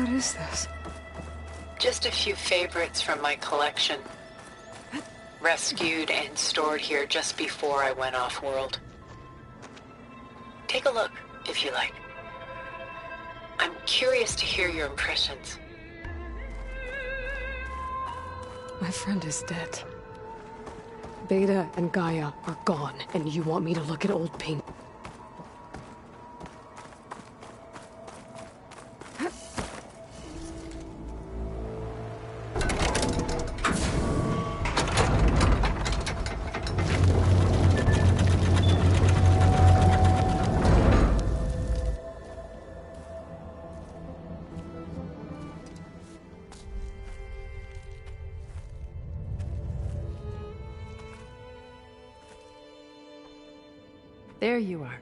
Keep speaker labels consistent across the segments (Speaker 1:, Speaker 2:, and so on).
Speaker 1: What is this?
Speaker 2: Just a few favorites from my collection. Rescued and stored here just before I went off-world. Take a look, if you like. I'm curious to hear your impressions.
Speaker 1: My friend is dead. Beta and Gaia are gone, and you want me to look at old paint.
Speaker 3: There you are.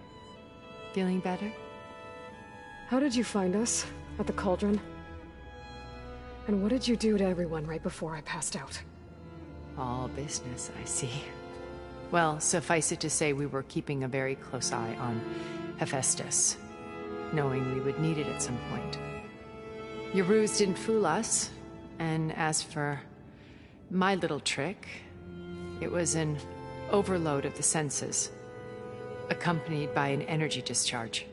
Speaker 3: Feeling better?
Speaker 1: How did you find us? At the cauldron? And what did you do to everyone right before I passed out?
Speaker 3: All business, I see. Well, suffice it to say we were keeping a very close eye on Hephaestus, knowing we would need it at some point. Your ruse didn't fool us, and as for my little trick, it was an overload of the senses, accompanied by an energy discharge.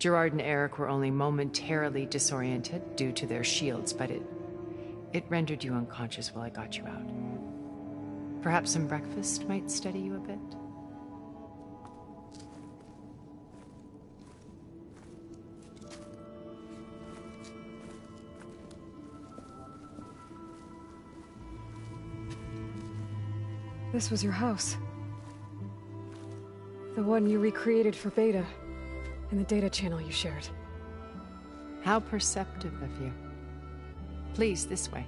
Speaker 3: Gerard and Eric were only momentarily disoriented due to their shields, but it rendered you unconscious while I got you out. Perhaps some breakfast might steady you a bit?
Speaker 1: This was your house. The one you recreated for Beta, in the data channel you shared.
Speaker 3: How perceptive of you. Please, this way.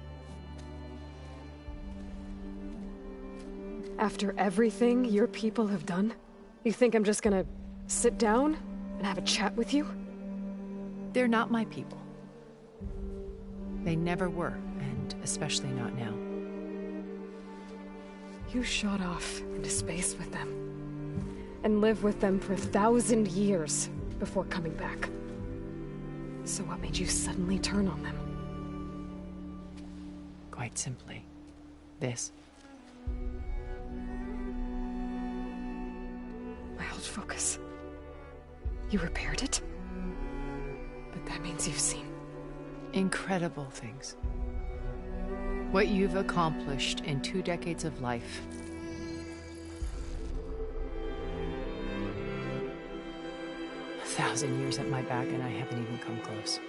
Speaker 1: After everything your people have done, you think I'm just gonna sit down and have a chat with you?
Speaker 3: They're not my people. They never were, and especially not now.
Speaker 1: You shot off into space with them, and lived with them for 1,000 years before coming back. So what made you suddenly turn on them?
Speaker 3: Quite simply, this.
Speaker 1: My old focus. You repaired it? But that means you've seen
Speaker 3: incredible things. What you've accomplished in 2 decades of life. A 1,000 years at my back, and I haven't even come close.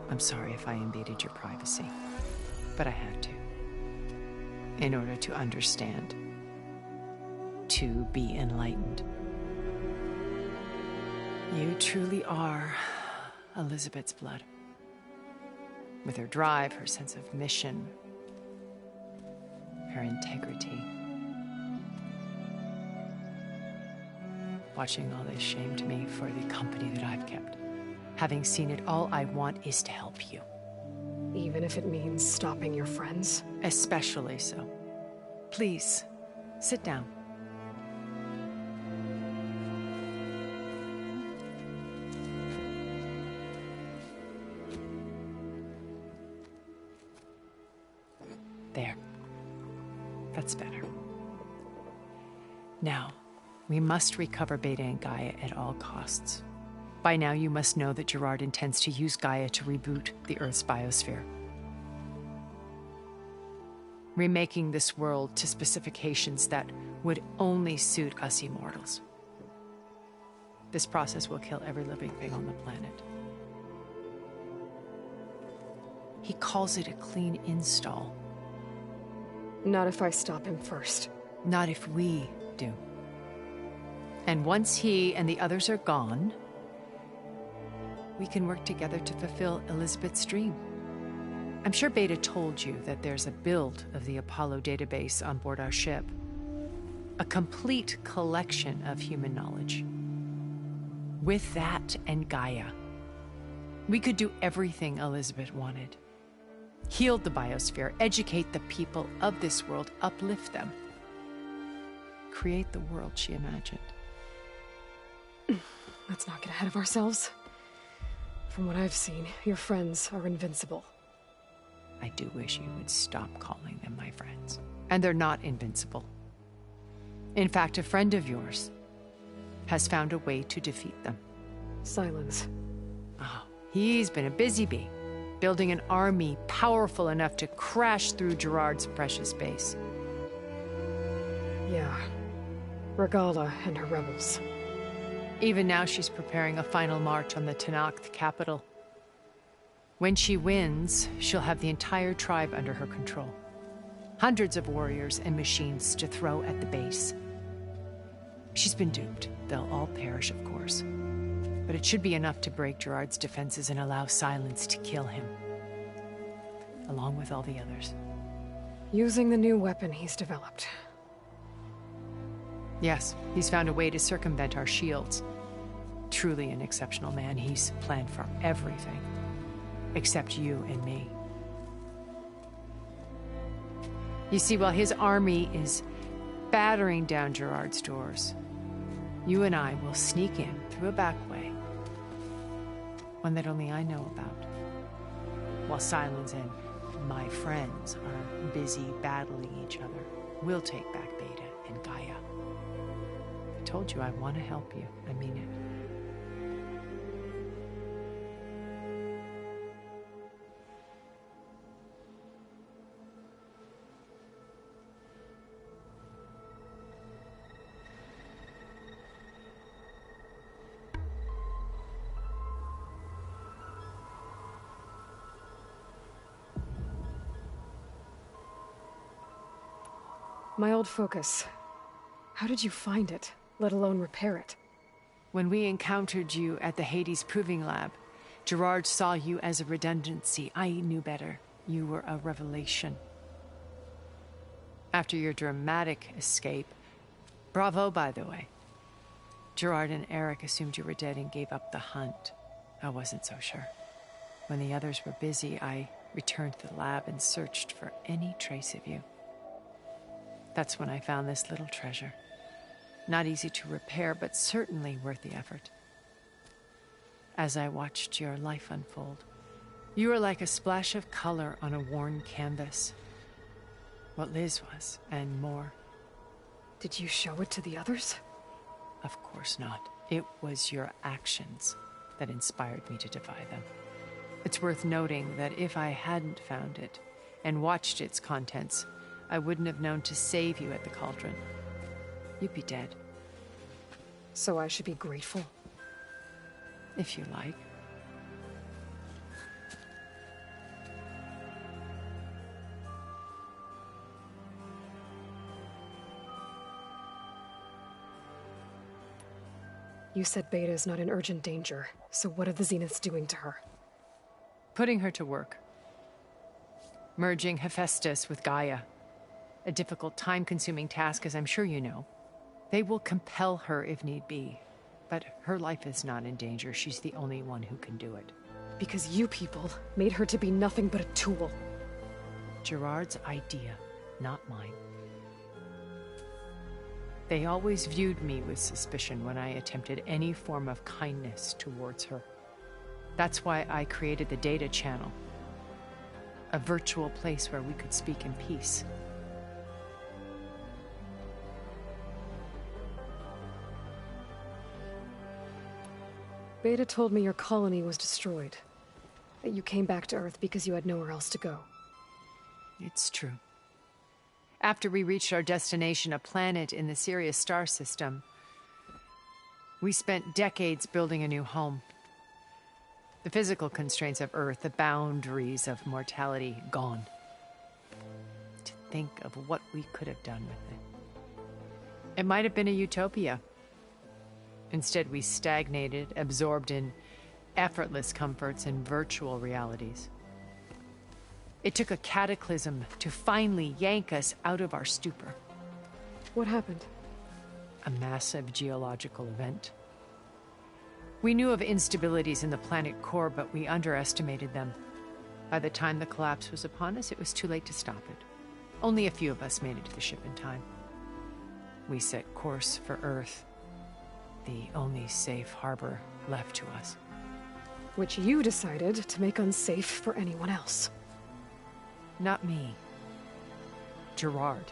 Speaker 3: I'm sorry if I invaded your privacy, but I had to. In order to understand. To be enlightened. You truly are Elizabeth's blood. With her drive, her sense of mission, her integrity. Watching all this shamed me for the company that I've kept. Having seen it, all I want is to help you.
Speaker 1: Even if it means stopping your friends?
Speaker 3: Especially so. Please, sit down. There. That's better. Now, we must recover Beta and Gaia at all costs. By now, you must know that Gerard intends to use Gaia to reboot the Earth's biosphere. Remaking this world to specifications that would only suit us immortals. This process will kill every living thing on the planet. He calls it a clean install.
Speaker 1: Not if I stop him first.
Speaker 3: Not if we do. And once he and the others are gone, we can work together to fulfill Elizabeth's dream. I'm sure Beta told you that there's a build of the Apollo database on board our ship. A complete collection of human knowledge. With that and Gaia, we could do everything Elizabeth wanted. Heal the biosphere, educate the people of this world, uplift them. Create the world she imagined.
Speaker 1: Let's not get ahead of ourselves. From what I've seen, your friends are invincible.
Speaker 3: I do wish you would stop calling them my friends. And they're not invincible. In fact, a friend of yours has found a way to defeat them.
Speaker 1: Silence.
Speaker 3: Oh, he's been a busy bee, building an army powerful enough to crash through Gerard's precious base.
Speaker 1: Yeah. Regala and her rebels.
Speaker 3: Even now, she's preparing a final march on the Tenakth capital. When she wins, she'll have the entire tribe under her control. Hundreds of warriors and machines to throw at the base. She's been duped. They'll all perish, of course. But it should be enough to break Gerard's defenses and allow Silence to kill him. Along with all the others.
Speaker 1: Using the new weapon he's developed.
Speaker 3: Yes, he's found a way to circumvent our shields. Truly an exceptional man. He's planned for everything. Except you and me. You see, while his army is battering down Gerard's doors, you and I will sneak in through a back way. One that only I know about. While Silence and my friends are busy battling each other, we'll take back Beta and Gaia. I told you I want to help you. I mean it.
Speaker 1: My old focus. How did you find it, let alone repair it?
Speaker 3: When we encountered you at the Hades Proving Lab, Gerard saw you as a redundancy. I knew better. You were a revelation. After your dramatic escape, bravo, by the way. Gerard and Eric assumed you were dead and gave up the hunt. I wasn't so sure. When the others were busy, I returned to the lab and searched for any trace of you. That's when I found this little treasure. Not easy to repair, but certainly worth the effort. As I watched your life unfold, you were like a splash of color on a worn canvas. What Liz was, and more.
Speaker 1: Did you show it to the others?
Speaker 3: Of course not. It was your actions that inspired me to defy them. It's worth noting that if I hadn't found it and watched its contents, I wouldn't have known to save you at the cauldron. You'd be dead.
Speaker 1: So I should be grateful?
Speaker 3: If you like.
Speaker 1: You said Beta is not in urgent danger, so what are the Zeniths doing to her?
Speaker 3: Putting her to work. Merging Hephaestus with Gaia. A difficult, time-consuming task, as I'm sure you know. They will compel her if need be. But her life is not in danger. She's the only one who can do it.
Speaker 1: Because you people made her to be nothing but a tool.
Speaker 3: Gerard's idea, not mine. They always viewed me with suspicion when I attempted any form of kindness towards her. That's why I created the data channel. A virtual place where we could speak in peace.
Speaker 1: Beta told me your colony was destroyed. That you came back to Earth because you had nowhere else to go.
Speaker 3: It's true. After we reached our destination, a planet in the Sirius star system, we spent decades building a new home. The physical constraints of Earth, the boundaries of mortality, gone. To think of what we could have done with it. It might have been a utopia. Instead, we stagnated, absorbed in effortless comforts and virtual realities. It took a cataclysm to finally yank us out of our stupor.
Speaker 1: What happened?
Speaker 3: A massive geological event. We knew of instabilities in the planet core, but we underestimated them. By the time the collapse was upon us, it was too late to stop it. Only a few of us made it to the ship in time. We set course for Earth. the only safe harbor left to us.
Speaker 1: Which you decided to make unsafe for anyone else.
Speaker 3: Not me. Gerard.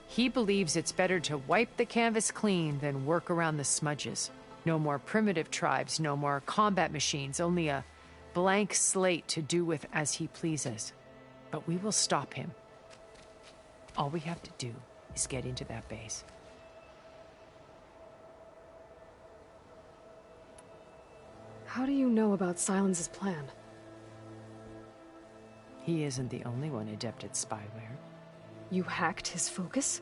Speaker 3: He believes it's better to wipe the canvas clean than work around the smudges. No more primitive tribes, no more combat machines, only a blank slate to do with as he pleases. But we will stop him. All we have to do is get into that base.
Speaker 1: How do you know about Silence's plan?
Speaker 3: He isn't the only one adept at spyware.
Speaker 1: You hacked his focus?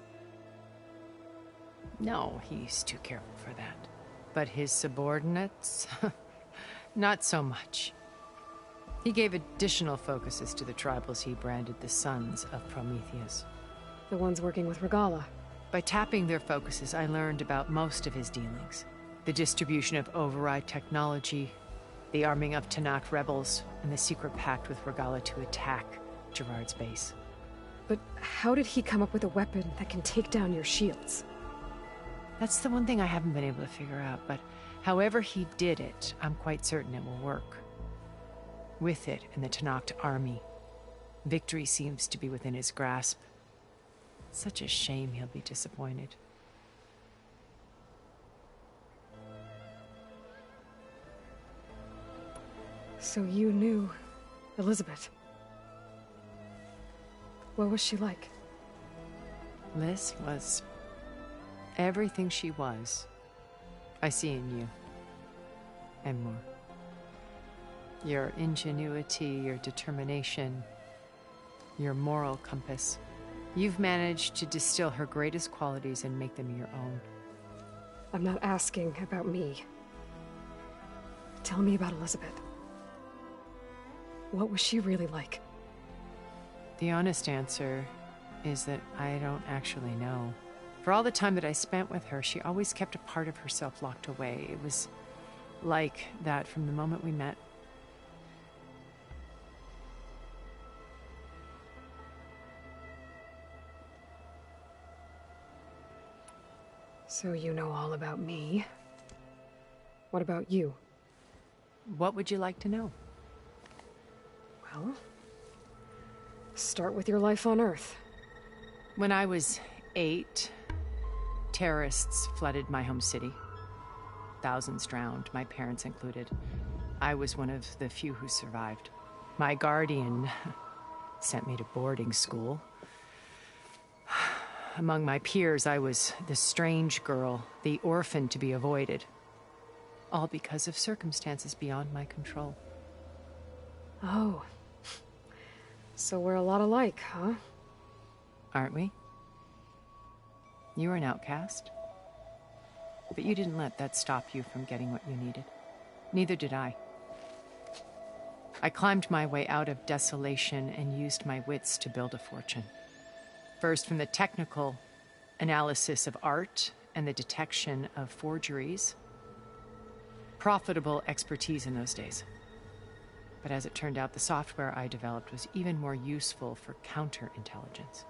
Speaker 3: No, he's too careful for that. But his subordinates? Not so much. He gave additional focuses to the tribals he branded the Sons of Prometheus.
Speaker 1: The ones working with Regala.
Speaker 3: By tapping their focuses, I learned about most of his dealings. The distribution of override technology, the arming of Tanakh rebels, and the secret pact with Regala to attack Gerard's base.
Speaker 1: But how did he come up with a weapon that can take down your shields?
Speaker 3: That's the one thing I haven't been able to figure out, but however he did it, I'm quite certain it will work. With it and the Tanakh army, victory seems to be within his grasp. Such a shame he'll be disappointed.
Speaker 1: So you knew Elizabeth. What was she like?
Speaker 3: Liz was everything she was. I see in you. And more. Your ingenuity, your determination, your moral compass. You've managed to distill her greatest qualities and make them your own.
Speaker 1: I'm not asking about me. Tell me about Elizabeth. What was she really like?
Speaker 3: The honest answer is that I don't actually know. For all the time that I spent with her, she always kept a part of herself locked away. It was like that from the moment we met.
Speaker 1: So you know all about me. What about you?
Speaker 3: What would you like to know?
Speaker 1: Well, start with your life on Earth.
Speaker 3: When I was 8, terrorists flooded my home city. Thousands drowned, my parents included. I was one of the few who survived. My guardian sent me to boarding school. Among my peers, I was the strange girl, the orphan to be avoided. All because of circumstances beyond my control.
Speaker 1: Oh. So we're a lot alike, huh?
Speaker 3: Aren't we? You were an outcast. But you didn't let that stop you from getting what you needed. Neither did I. I climbed my way out of desolation and used my wits to build a fortune. First, from the technical analysis of art and the detection of forgeries. Profitable expertise in those days. But as it turned out, the software I developed was even more useful for counterintelligence.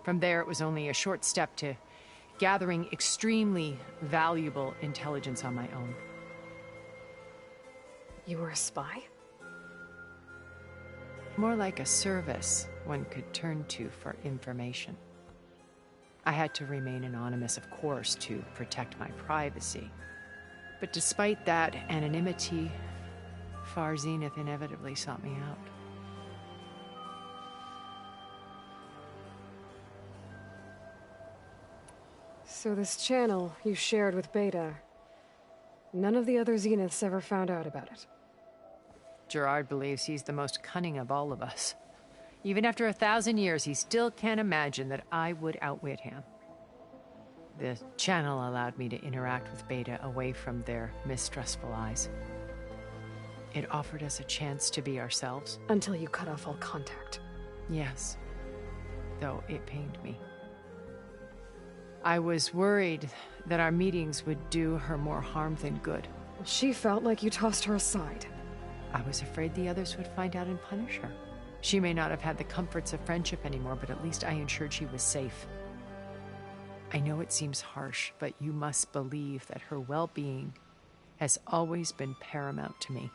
Speaker 3: From there, it was only a short step to gathering extremely valuable intelligence on my own.
Speaker 1: You were a spy?
Speaker 3: More like a service one could turn to for information. I had to remain anonymous, of course, to protect my privacy. But despite that anonymity, Far Zenith inevitably sought me out.
Speaker 1: So this channel you shared with Beta, none of the other Zeniths ever found out about it?
Speaker 3: Gerard believes he's the most cunning of all of us. Even after 1,000 years, he still can't imagine that I would outwit him. The channel allowed me to interact with Beta away from their mistrustful eyes. It offered us a chance to be ourselves.
Speaker 1: Until you cut off all contact.
Speaker 3: Yes, though it pained me. I was worried that our meetings would do her more harm than good.
Speaker 1: She felt like you tossed her aside.
Speaker 3: I was afraid the others would find out and punish her. She may not have had the comforts of friendship anymore, but at least I ensured she was safe. I know it seems harsh, but you must believe that her well-being has always been paramount to me.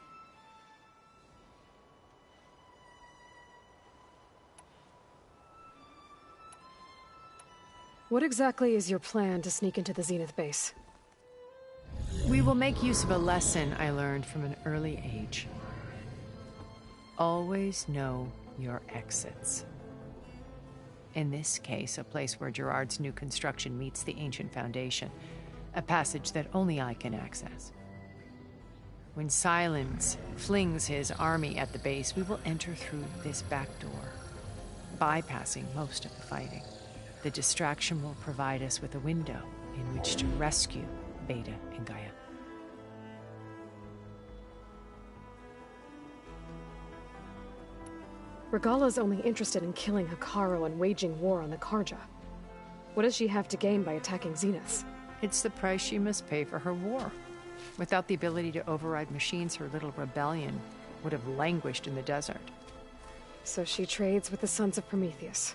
Speaker 1: What exactly is your plan to sneak into the Zenith base?
Speaker 3: We will make use of a lesson I learned from an early age. Always know your exits. In this case, a place where Gerard's new construction meets the ancient foundation, a passage that only I can access. When Silence flings his army at the base, we will enter through this back door, bypassing most of the fighting. The distraction will provide us with a window in which to rescue Beta and Gaia.
Speaker 1: Regala's only interested in killing Hekarro and waging war on the Karja. What does she have to gain by attacking Zeniths?
Speaker 3: It's the price she must pay for her war. Without the ability to override machines, her little rebellion would have languished in the desert.
Speaker 1: So she trades with the Sons of Prometheus.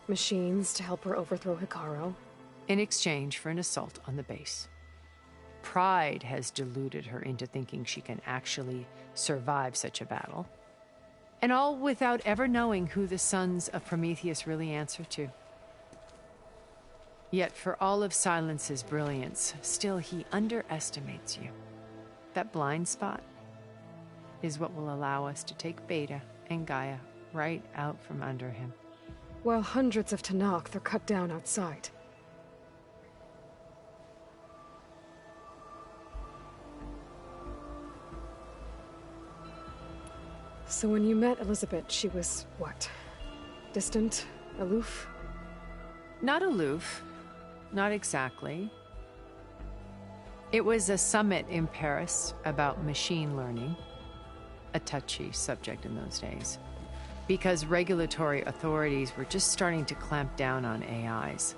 Speaker 1: Machines to help her overthrow Hekarro.
Speaker 3: In exchange for an assault on the base. Pride has deluded her into thinking she can actually survive such a battle. And all without ever knowing who the Sons of Prometheus really answer to. Yet for all of Silence's brilliance, still he underestimates you. That blind spot is what will allow us to take Beta and Gaia right out from under him.
Speaker 1: While hundreds of Tenakth are cut down outside. So when you met Elizabeth, she was what? Distant? Aloof?
Speaker 3: Not aloof. Not exactly. It was a summit in Paris about machine learning, a touchy subject in those days, because regulatory authorities were just starting to clamp down on AIs.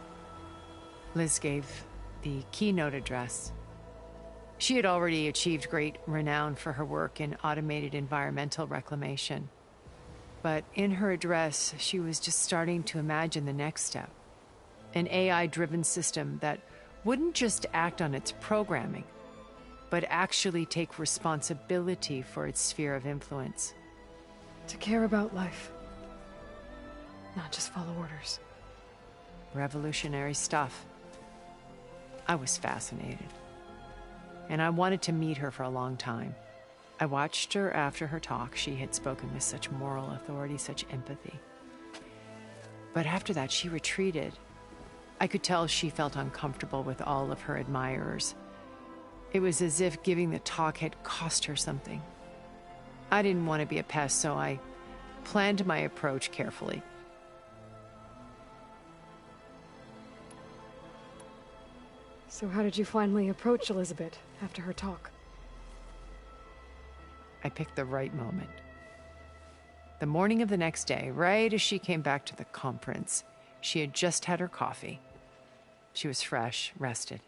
Speaker 3: Liz gave the keynote address. She had already achieved great renown for her work in automated environmental reclamation. But in her address, she was just starting to imagine the next step. An AI-driven system that wouldn't just act on its programming, but actually take responsibility for its sphere of influence.
Speaker 1: To care about life. Not just follow orders.
Speaker 3: Revolutionary stuff. I was fascinated. And I wanted to meet her for a long time. I watched her after her talk. She had spoken with such moral authority, such empathy. But after that, she retreated. I could tell she felt uncomfortable with all of her admirers. It was as if giving the talk had cost her something. I didn't want to be a pest, so I planned my approach carefully.
Speaker 1: So how did you finally approach Elizabeth after her talk?
Speaker 3: I picked the right moment. The morning of the next day, right as she came back to the conference, she had just had her coffee. She was fresh, rested.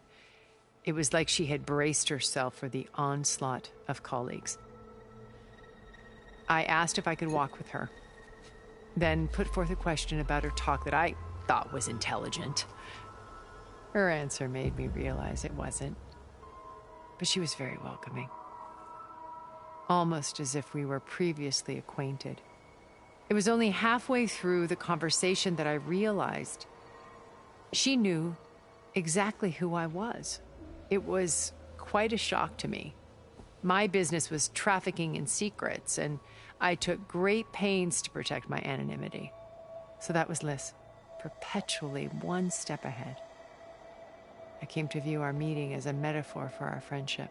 Speaker 3: It was like she had braced herself for the onslaught of colleagues. I asked if I could walk with her, then put forth a question about her talk that I thought was intelligent. Her answer made me realize it wasn't, but she was very welcoming. Almost as if we were previously acquainted. It was only halfway through the conversation that I realized she knew exactly who I was. It was quite a shock to me. My business was trafficking in secrets, and I took great pains to protect my anonymity. So that was Liz, perpetually one step ahead. I came to view our meeting as a metaphor for our friendship.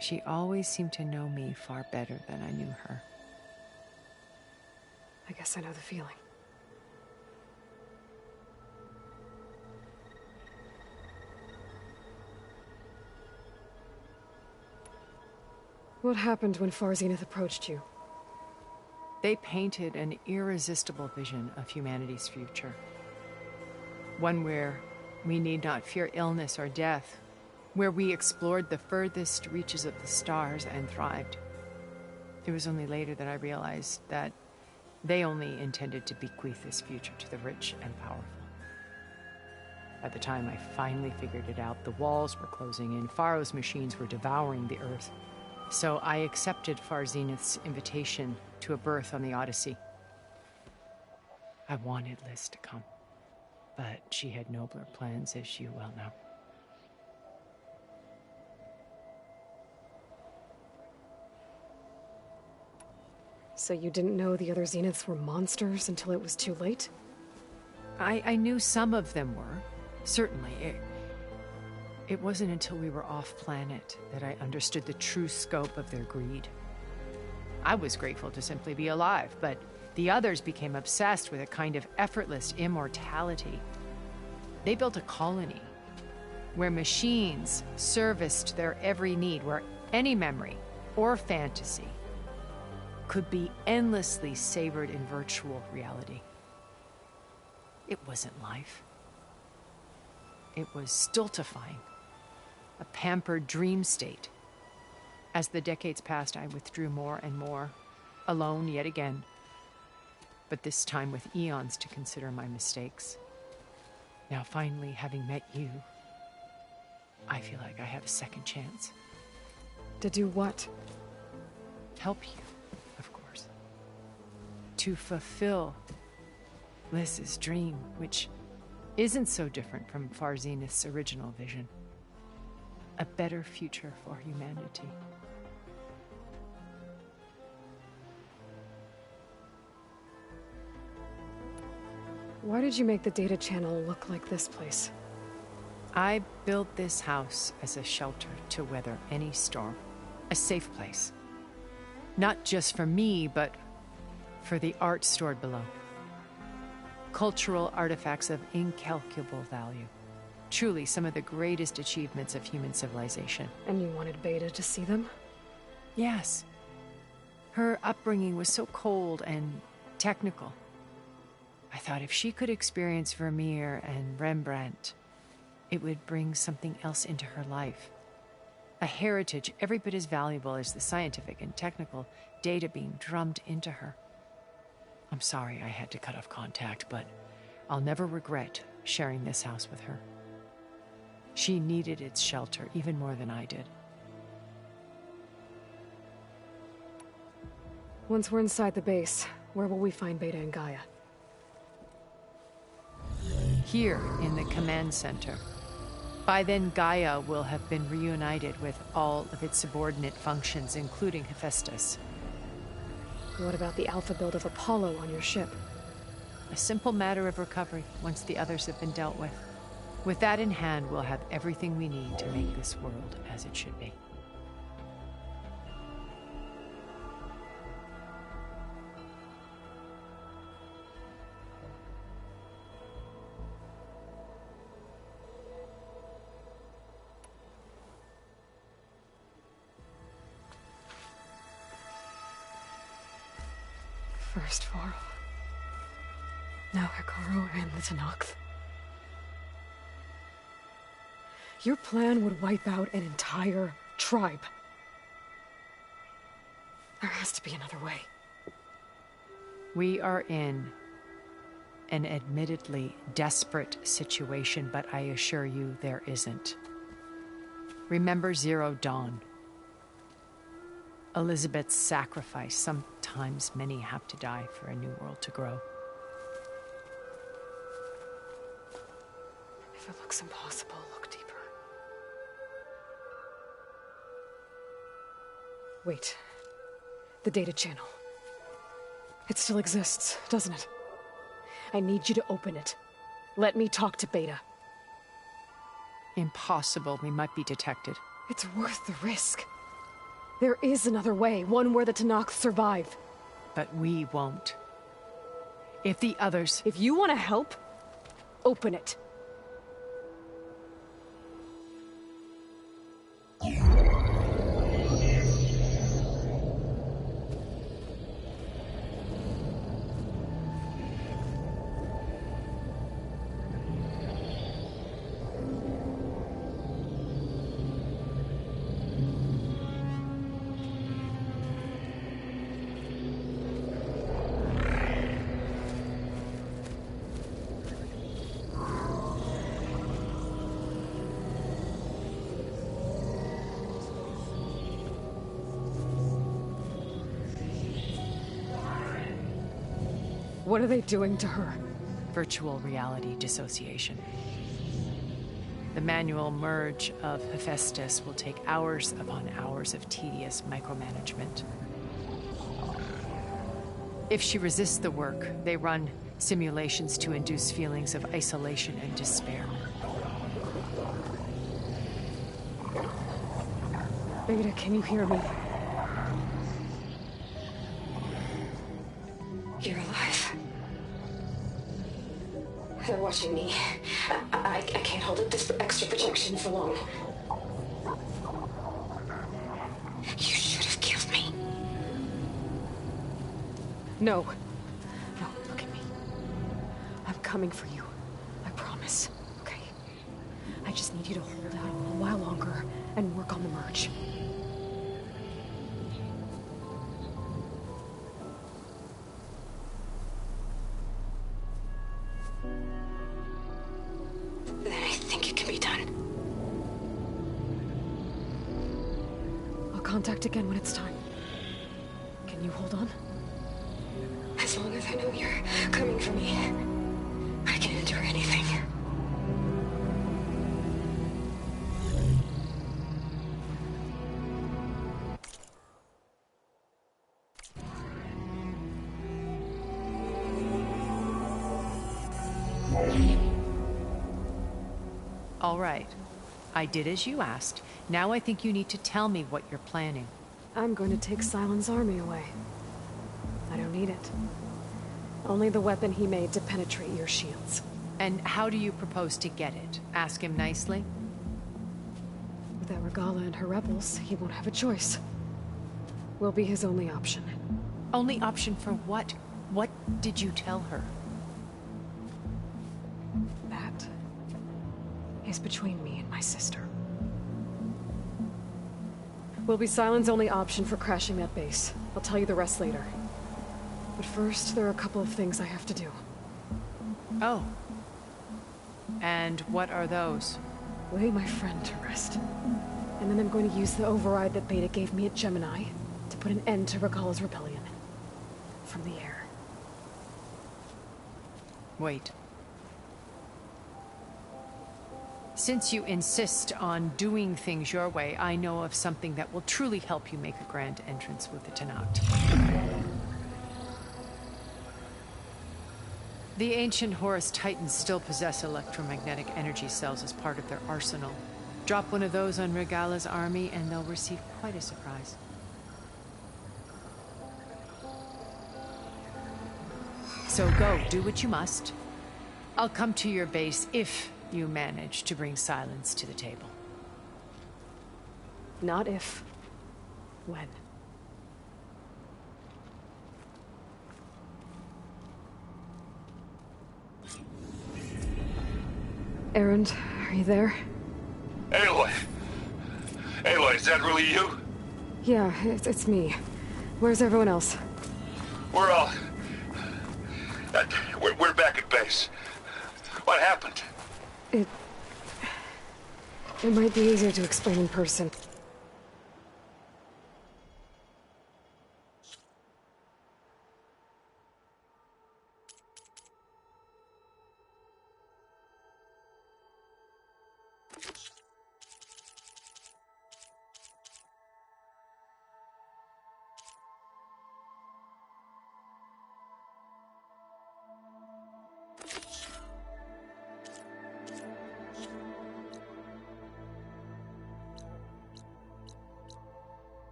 Speaker 3: She always seemed to know me far better than I knew her.
Speaker 1: I guess I know the feeling. What happened when Far Zenith approached you?
Speaker 3: They painted an irresistible vision of humanity's future. One where we need not fear illness or death, where we explored the furthest reaches of the stars and thrived. It was only later that I realized that they only intended to bequeath this future to the rich and powerful. By the time I finally figured it out, the walls were closing in, Pharaoh's machines were devouring the Earth. So I accepted Far Zenith's invitation to a berth on the Odyssey. I wanted Liz to come, but she had nobler plans, as you well know.
Speaker 1: So you didn't know the other Zeniths were monsters until it was too late?
Speaker 3: I knew some of them were, certainly. It wasn't until we were off-planet that I understood the true scope of their greed. I was grateful to simply be alive, but the others became obsessed with a kind of effortless immortality. They built a colony where machines serviced their every need, where any memory or fantasy could be endlessly savored in virtual reality. It wasn't life. It was stultifying, a pampered dream state. As the decades passed, I withdrew more and more, alone yet again, but this time with eons to consider my mistakes. Now finally, having met you, I feel like I have a second chance.
Speaker 1: To do what?
Speaker 3: Help you, of course. To fulfill Liz's dream, which isn't so different from Far Zenith's original vision. A better future for humanity.
Speaker 1: Why did you make the data channel look like this place?
Speaker 3: I built this house as a shelter to weather any storm. A safe place. Not just for me, but for the art stored below. Cultural artifacts of incalculable value. Truly some of the greatest achievements of human civilization.
Speaker 1: And you wanted Beta to see them?
Speaker 3: Yes. Her upbringing was so cold and technical. I thought if she could experience Vermeer and Rembrandt, it would bring something else into her life. A heritage every bit as valuable as the scientific and technical data being drummed into her. I'm sorry I had to cut off contact, but I'll never regret sharing this house with her. She needed its shelter even more than I did.
Speaker 1: Once we're inside the base, where will we find Beta and Gaia?
Speaker 3: Here in the command center. By then, Gaia will have been reunited with all of its subordinate functions, including Hephaestus.
Speaker 1: What about the alpha build of Apollo on your ship?
Speaker 3: A simple matter of recovery once the others have been dealt with. With that in hand, we'll have everything we need to make this world as it should be.
Speaker 1: First Pharaoh, now Hekarro and the Tenakth. Your plan would wipe out an entire tribe. There has to be another way.
Speaker 3: We are in an admittedly desperate situation, but I assure you there isn't. Remember Zero Dawn. Elizabeth's sacrifice. Sometimes many have to die for a new world to grow.
Speaker 1: If it looks impossible, look deeper. Wait. The data channel. It still exists, doesn't it? I need you to open it. Let me talk to Beta.
Speaker 3: Impossible. We might be detected.
Speaker 1: It's worth the risk. There is another way, one where the Tenakth survive.
Speaker 3: But we won't. If the others...
Speaker 1: If you want to help, open it. What are they doing to her?
Speaker 3: Virtual reality dissociation. The manual merge of Hephaestus will take hours upon hours of tedious micromanagement. If she resists the work, they run simulations to induce feelings of isolation and despair.
Speaker 1: Beta, can you hear me?
Speaker 2: You're alive. They're watching me. I can't hold up this extra protection for long. You should have killed me.
Speaker 1: No. No, look at me. I'm coming for you. I promise. Okay? I just need you to hold out a little while longer and work on the merge.
Speaker 2: Then I think it can be done.
Speaker 1: I'll contact again when it's time. Can you hold on?
Speaker 2: As long as I know you're coming for me, I can endure anything.
Speaker 3: All right. I did as you asked. Now I think you need to tell me what you're planning.
Speaker 1: I'm going to take Silent's army away. I don't need it. Only the weapon he made to penetrate your shields.
Speaker 3: And how do you propose to get it? Ask him nicely?
Speaker 1: Without Regala and her rebels, he won't have a choice. We'll be his only option.
Speaker 3: Only option for what? What did you tell her?
Speaker 1: That is between me and my sister. Will be Silent's only option for crashing that base. I'll tell you the rest later. But first, there are a couple of things I have to do.
Speaker 3: Oh. And what are those?
Speaker 1: Lay my friend to rest. And then I'm going to use the override that Beta gave me at Gemini to put an end to Regala's rebellion. From the air.
Speaker 3: Wait. Since you insist on doing things your way, I know of something that will truly help you make a grand entrance with the Tenat. The ancient Horus Titans still possess electromagnetic energy cells as part of their arsenal. Drop one of those on Regala's army and they'll receive quite a surprise. So go, do what you must. I'll come to your base if you manage to bring Silence to the table.
Speaker 1: Not if. When. Erend, are you there?
Speaker 4: Aloy! Aloy, is that really you?
Speaker 1: Yeah, it's me. Where's everyone else?
Speaker 4: We're all... we're back at base. What happened?
Speaker 1: It might be easier to explain in person.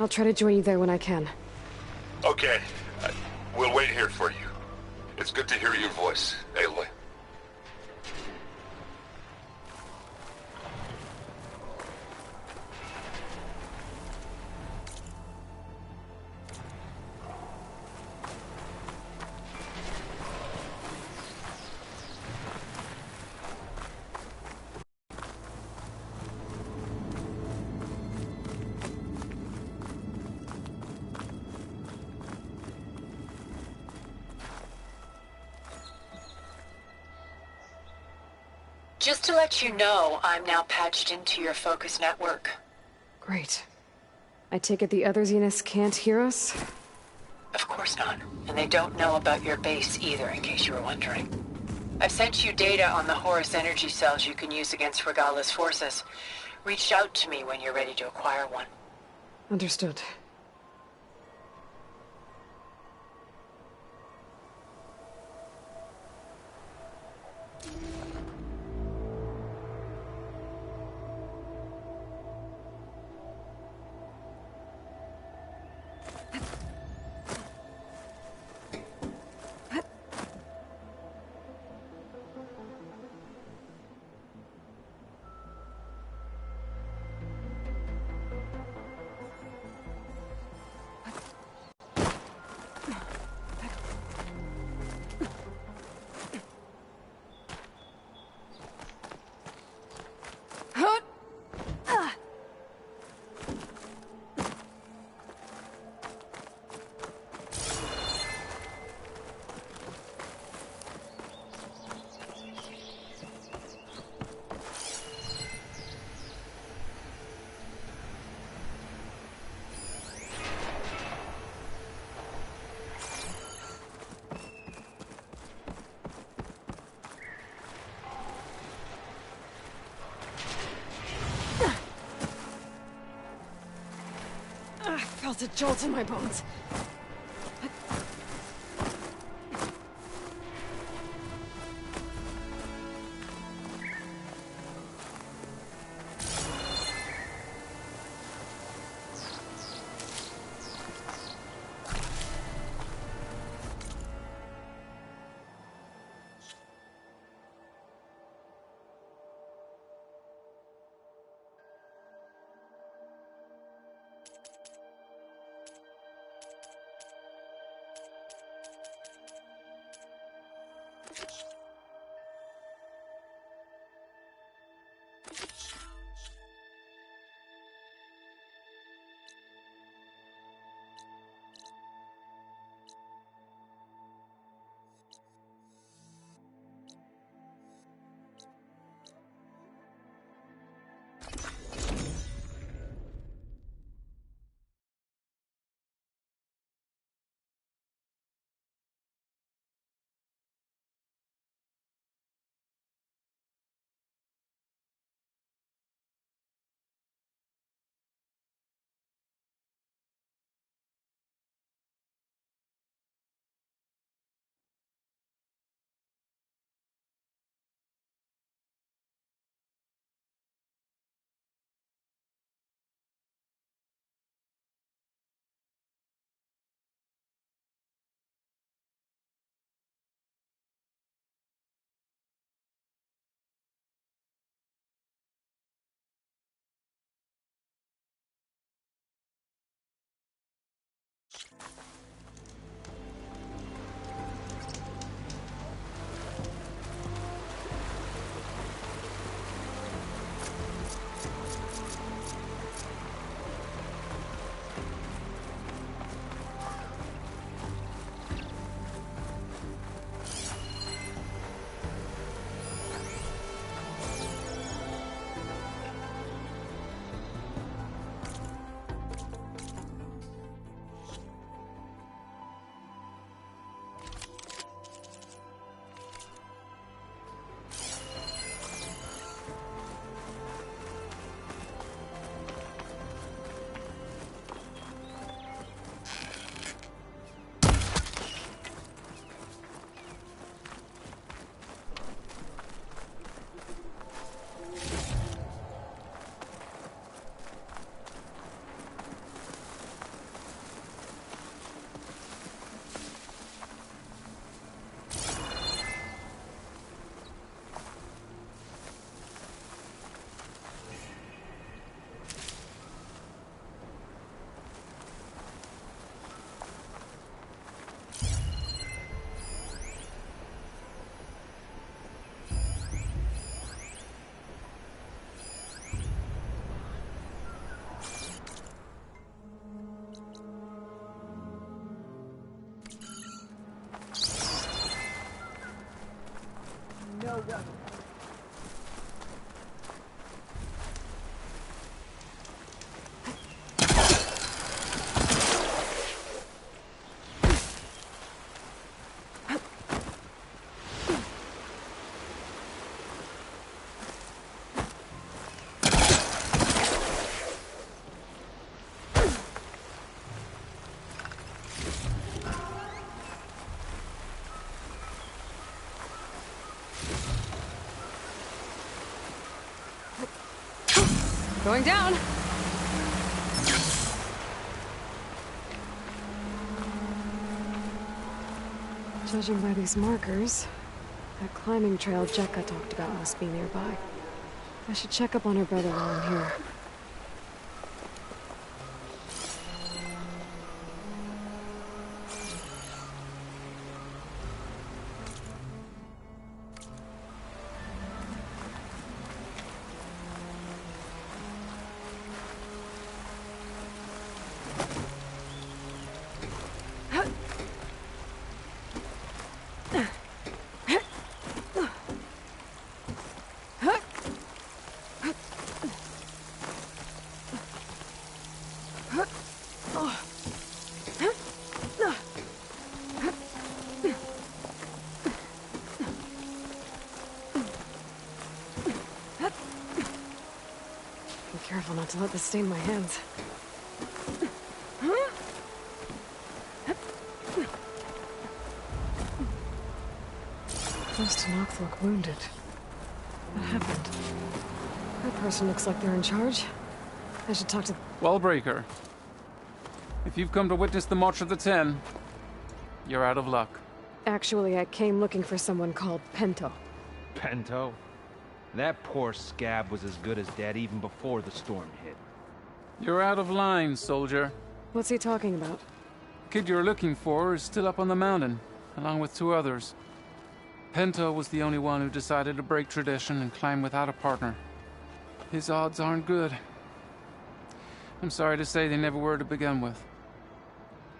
Speaker 1: I'll try to join you there when I can.
Speaker 4: Okay. We'll wait here for you. It's good to hear your voice, Aloy.
Speaker 2: Just to let you know, I'm now patched into your focus network.
Speaker 1: Great. I take it the other Zeniths can't hear us?
Speaker 3: Of course not. And they don't know about your base either, in case you were wondering. I've sent you data on the Horus energy cells you can use against Regala's forces. Reach out to me when you're ready to acquire one.
Speaker 1: Understood. I felt a jolt in my bones. Going down! Judging by these markers, that climbing trail Jekka talked about must be nearby. I should check up on her brother while I'm here. Careful not to let this stain my hands. Close to Noct look wounded. What happened? That person looks like they're in charge. I should talk to...
Speaker 5: Wallbreaker. If you've come to witness the March of the Ten, you're out of luck.
Speaker 1: Actually, I came looking for someone called Pento.
Speaker 6: Pento? That poor scab was as good as dead even before the storm hit.
Speaker 5: You're out of line, soldier.
Speaker 1: What's he talking about?
Speaker 5: The kid you're looking for is still up on the mountain, along with 2 others. Pento was the only one who decided to break tradition and climb without a partner. His odds aren't good. I'm sorry to say they never were to begin with.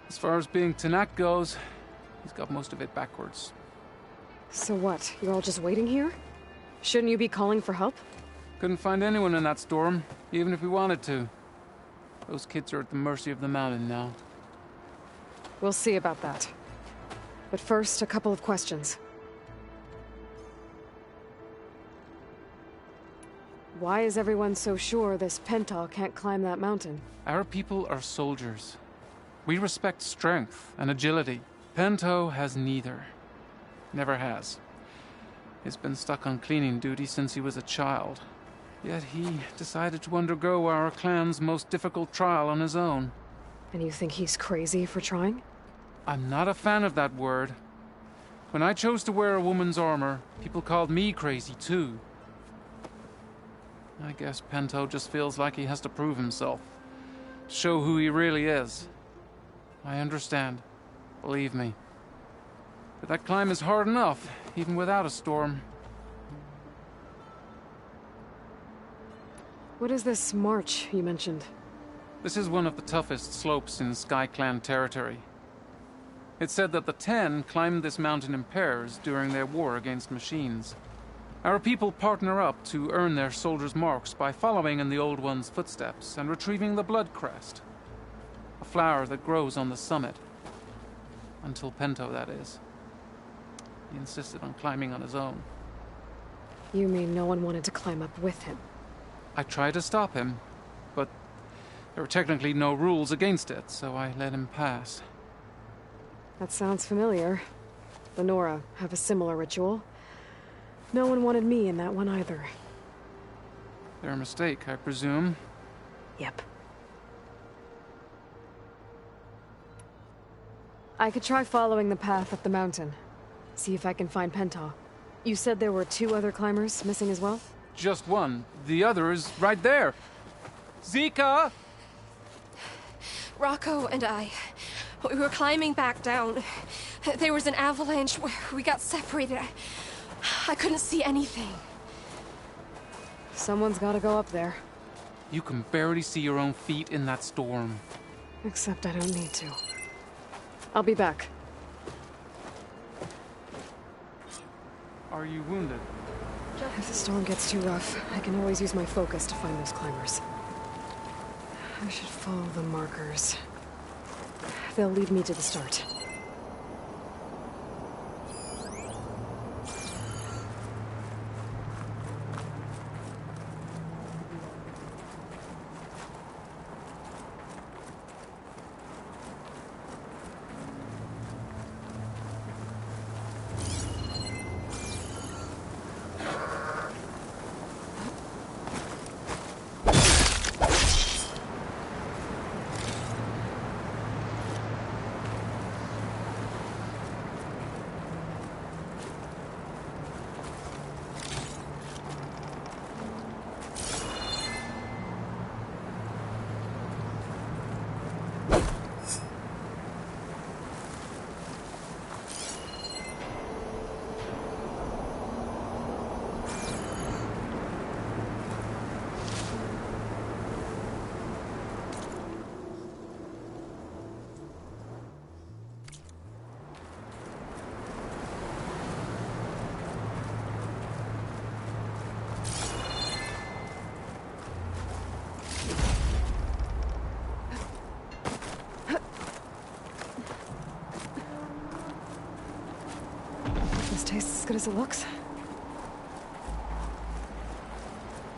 Speaker 5: As far as being Tenakth goes, he's got most of it backwards.
Speaker 1: So what? You're all just waiting here? Shouldn't you be calling for help?
Speaker 5: Couldn't find anyone in that storm, even if we wanted to. Those kids are at the mercy of the mountain now.
Speaker 1: We'll see about that. But first, a couple of questions. Why is everyone so sure this Pento can't climb that mountain?
Speaker 5: Our people are soldiers. We respect strength and agility. Pento has neither. Never has. He's been stuck on cleaning duty since he was a child. Yet he decided to undergo our clan's most difficult trial on his own.
Speaker 1: And you think he's crazy for trying?
Speaker 5: I'm not a fan of that word. When I chose to wear a woman's armor, people called me crazy too. I guess Pento just feels like he has to prove himself. To show who he really is. I understand. Believe me. But that climb is hard enough, even without a storm.
Speaker 1: What is this march you mentioned?
Speaker 5: This is one of the toughest slopes in SkyClan territory. It's said that the Ten climbed this mountain in pairs during their war against machines. Our people partner up to earn their soldiers' marks by following in the Old One's footsteps and retrieving the Blood Crest, a flower that grows on the summit. Until Pento, that is. He insisted on climbing on his own.
Speaker 1: You mean no one wanted to climb up with him?
Speaker 5: I tried to stop him, but there were technically no rules against it, so I let him pass.
Speaker 1: That sounds familiar. The Nora have a similar ritual. No one wanted me in that one either.
Speaker 5: Their mistake, I presume.
Speaker 1: Yep. I could try following the path up the mountain. See if I can find Pento. You said there were 2 other climbers missing as well?
Speaker 5: Just one. The other is right there. Zika!
Speaker 2: Rocco and I, we were climbing back down. There was an avalanche where we got separated. I couldn't see anything.
Speaker 1: Someone's gotta go up there.
Speaker 5: You can barely see your own feet in that storm.
Speaker 1: Except I don't need to. I'll be back.
Speaker 5: Are you wounded?
Speaker 1: If the storm gets too rough, I can always use my focus to find those climbers. I should follow the markers. They'll lead me to the start. good as it looks.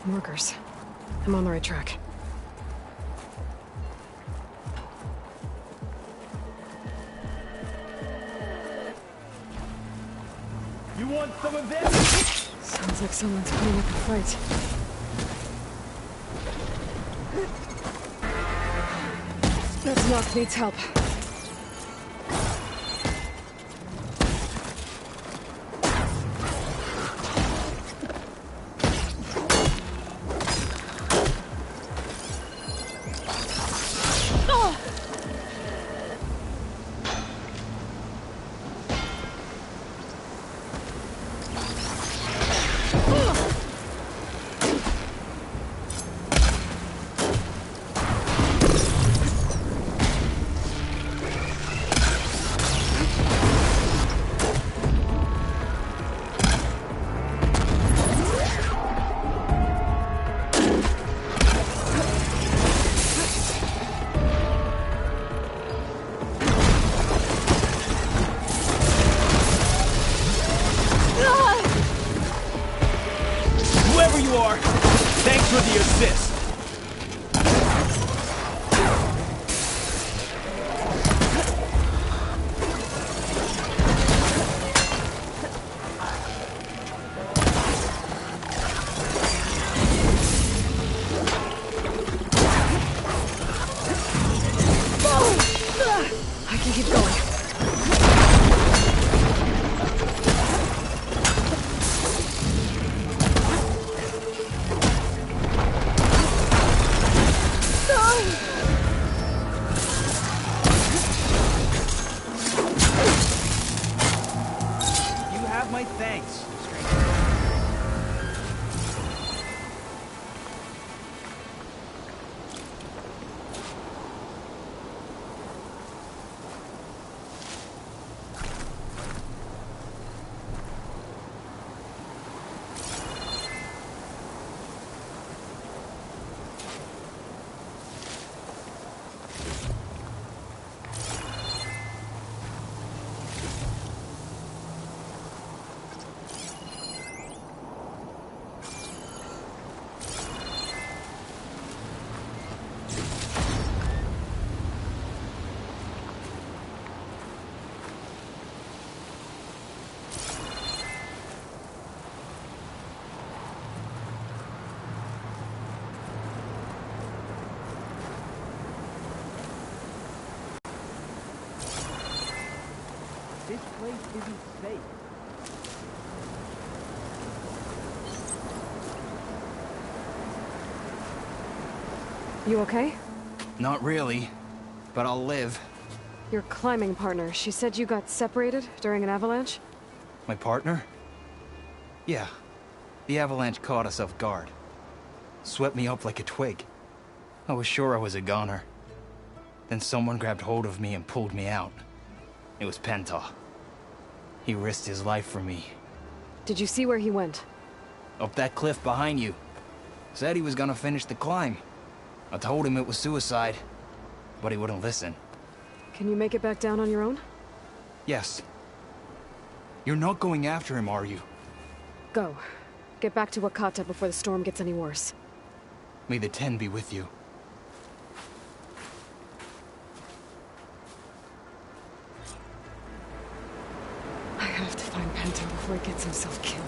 Speaker 1: Markers. I'm on the right track.
Speaker 7: You want some of this?
Speaker 1: Sounds like someone's putting up a fight. That's Knock needs help.
Speaker 7: Whoever you are, thanks for the assist.
Speaker 1: I can keep going.
Speaker 7: You have my thanks, stranger. This place isn't safe.
Speaker 1: You okay?
Speaker 7: Not really, but I'll live.
Speaker 1: Your climbing partner, she said you got separated during an avalanche?
Speaker 7: My partner? Yeah. The avalanche caught us off guard. Swept me up like a twig. I was sure I was a goner. Then someone grabbed hold of me and pulled me out. It was Penta. He risked his life for me.
Speaker 1: Did you see where he went?
Speaker 7: Up that cliff behind you. Said he was gonna finish the climb. I told him it was suicide, but he wouldn't listen.
Speaker 1: Can you make it back down on your own?
Speaker 7: Yes. You're not going after him, are you?
Speaker 1: Go. Get back to Wakata before the storm gets any worse.
Speaker 7: May the Ten be with you.
Speaker 1: I have to find Penta before he gets himself killed.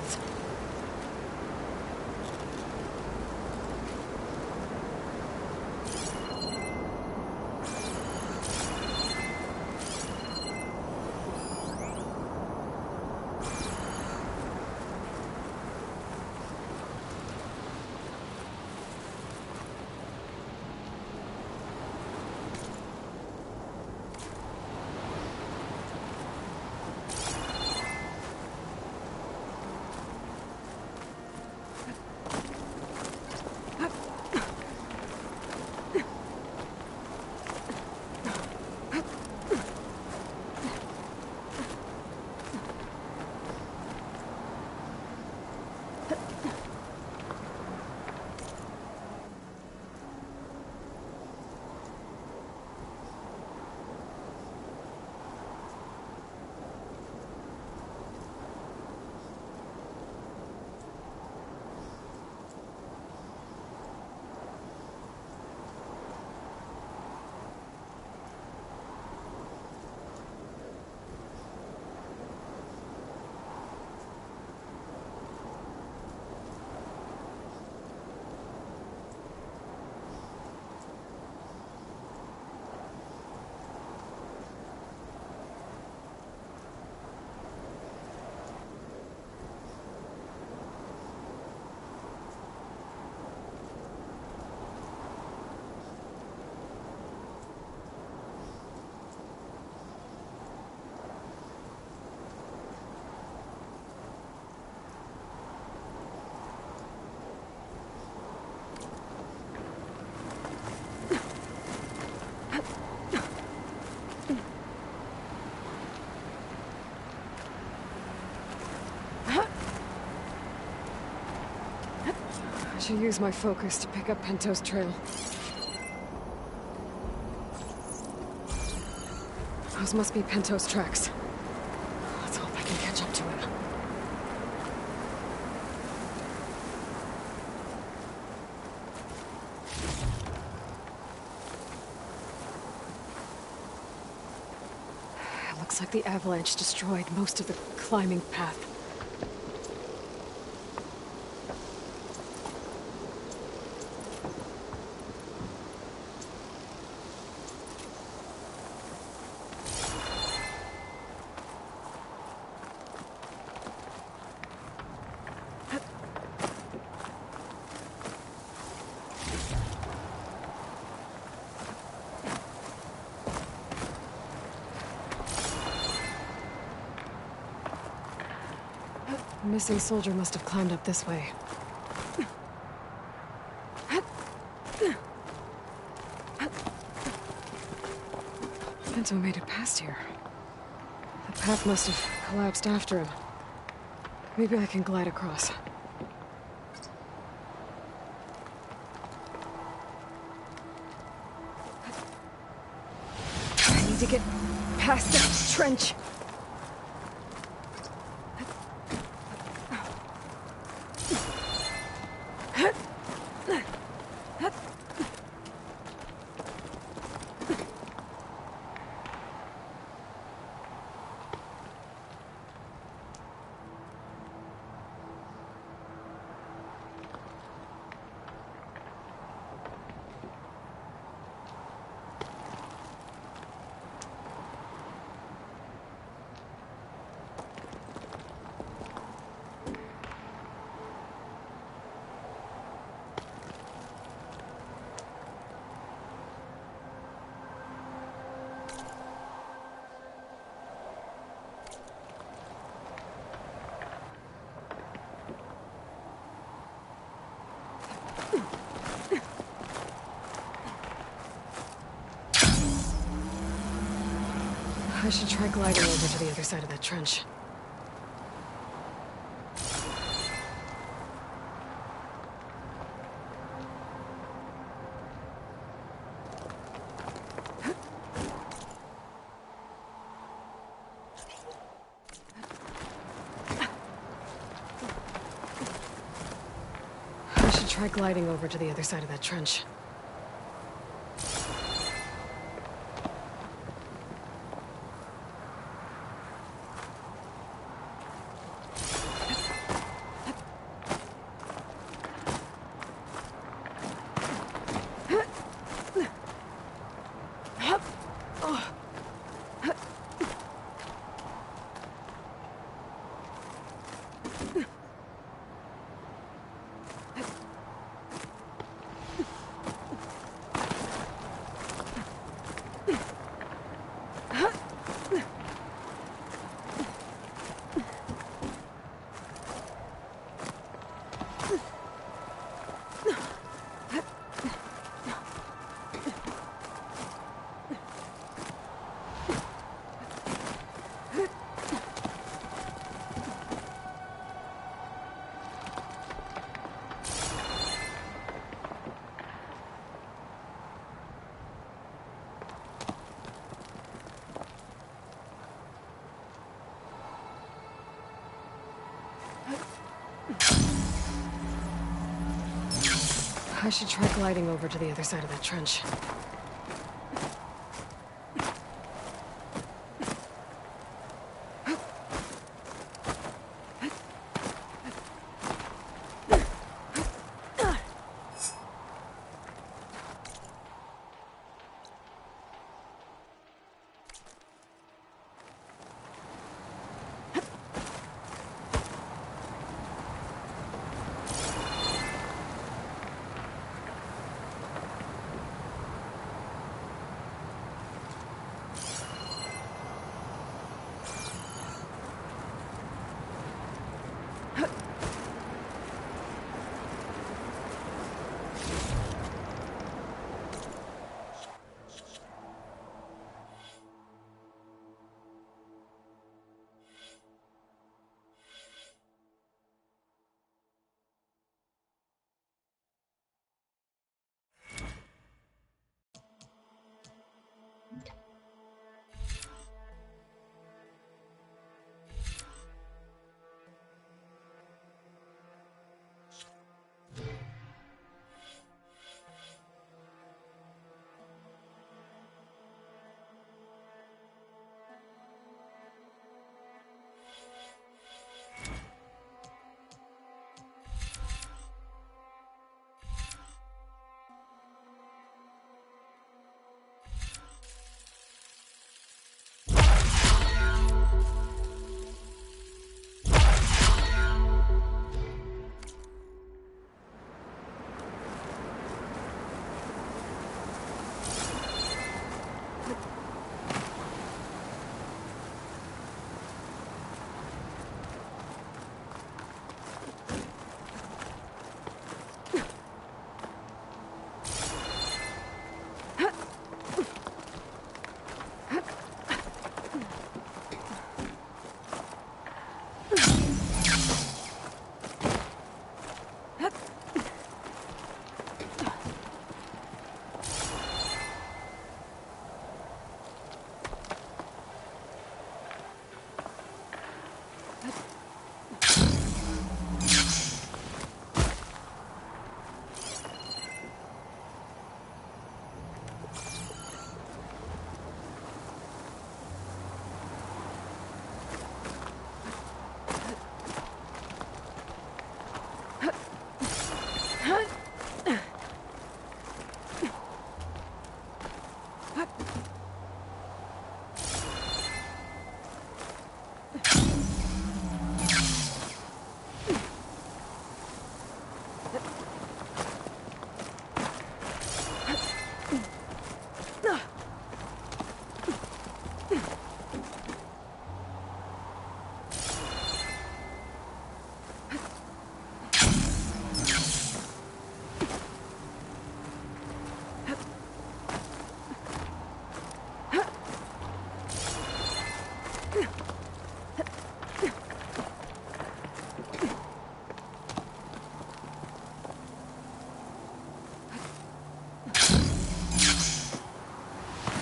Speaker 1: should use my focus to pick up Pinto's trail. Those must be Pinto's tracks. Let's hope I can catch up to him. It looks like the avalanche destroyed most of the climbing path. The missing soldier must have climbed up this way. Pinto made it past here. The path must have collapsed after him. Maybe I can glide across. I need to get past that trench. I should try gliding over to the other side of that trench. I should try gliding over to the other side of that trench. I should try gliding over to the other side of that trench.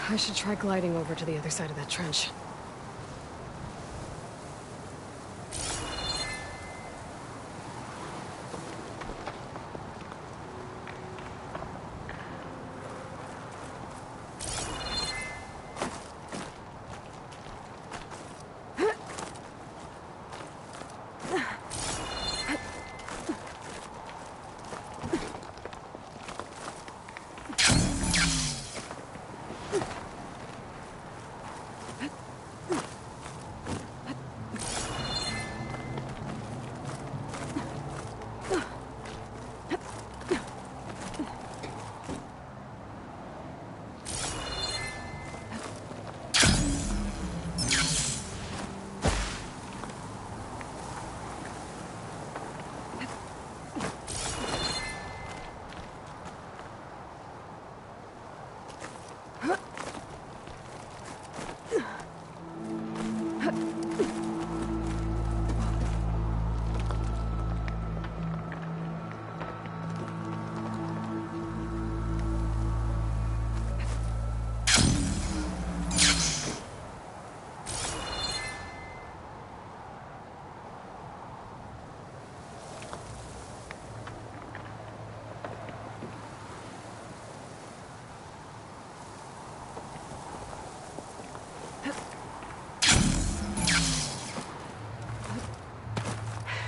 Speaker 1: I should try gliding over to the other side of that trench.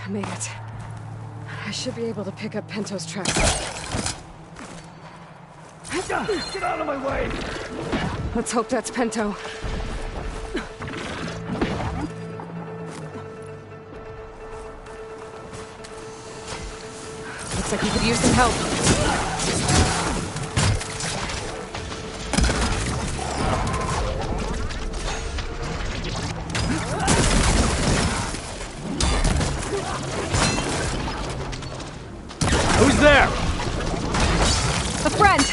Speaker 1: Made it. I should be able to pick up Pento's tracks.
Speaker 6: Get out of my way!
Speaker 1: Let's hope that's Pento. Looks like he could use some help.
Speaker 6: Who's there?
Speaker 1: A friend!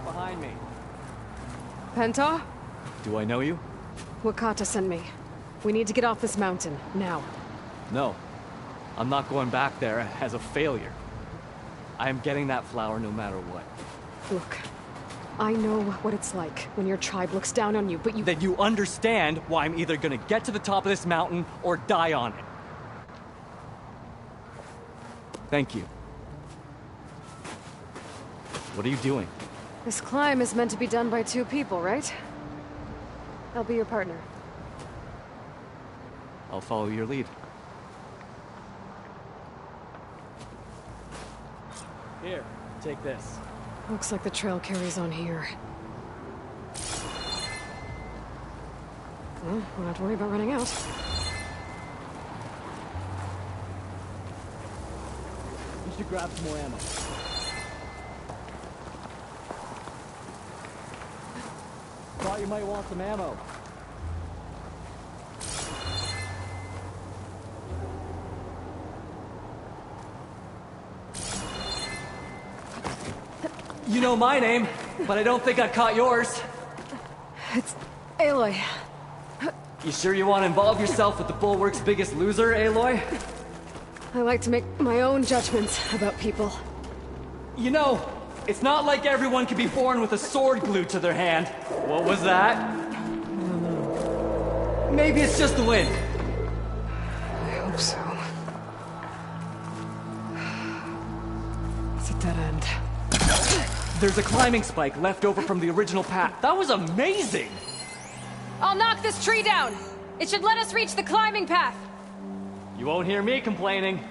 Speaker 6: Behind me.
Speaker 1: Pento?
Speaker 6: Do I know you?
Speaker 1: Wakata sent me. We need to get off this mountain, now.
Speaker 8: No. I'm not going back there as a failure. I am getting that flower no matter what.
Speaker 1: Look, I know what it's like when your tribe looks down on you, but you...
Speaker 8: Then you understand why I'm either gonna get to the top of this mountain or die on it. Thank you. What are you doing?
Speaker 1: This climb is meant to be done by 2 people, right? I'll be your partner.
Speaker 8: I'll follow your lead. Here, take this.
Speaker 1: Looks like the trail carries on here. Well, we'll have to worry about running out.
Speaker 8: You should grab some more ammo. Thought you might want some ammo. You know my name, but I don't think I caught yours.
Speaker 1: It's Aloy.
Speaker 8: You sure you want to involve yourself with the Bulwark's biggest loser, Aloy?
Speaker 1: I like to make my own judgments about people.
Speaker 8: You know, it's not like everyone can be born with a sword glued to their hand. What was that?
Speaker 1: I don't know.
Speaker 8: Maybe it's just the wind.
Speaker 1: I hope so. It's a dead end.
Speaker 8: There's a climbing spike left over from the original path. That was amazing!
Speaker 1: I'll knock this tree down! It should let us reach the climbing path!
Speaker 8: You won't hear me complaining.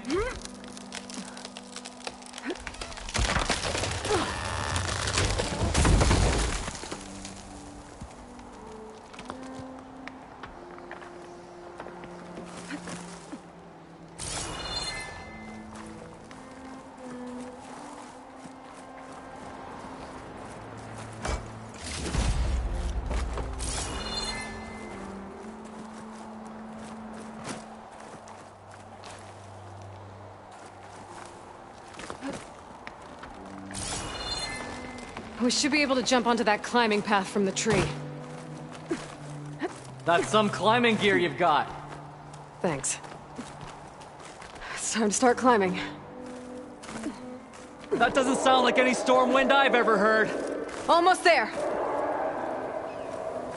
Speaker 1: We should be able to jump onto that climbing path from the tree.
Speaker 8: That's some climbing gear you've got.
Speaker 1: Thanks. It's time to start climbing.
Speaker 8: That doesn't sound like any storm wind I've ever heard.
Speaker 1: Almost there!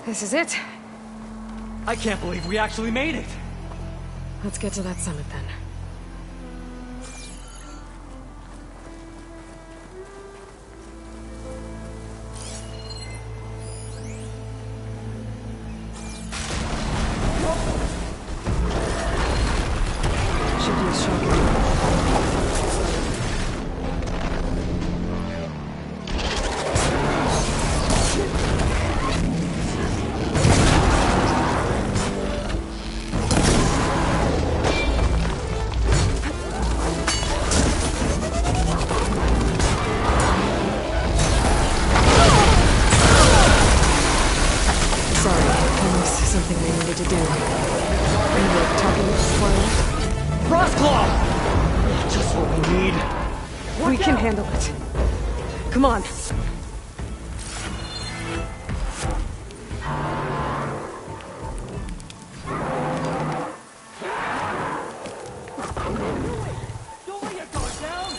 Speaker 1: This is it.
Speaker 8: I can't believe we actually made it.
Speaker 1: Let's get to that summit then. We can handle it. Come on.
Speaker 8: Don't let your guard down!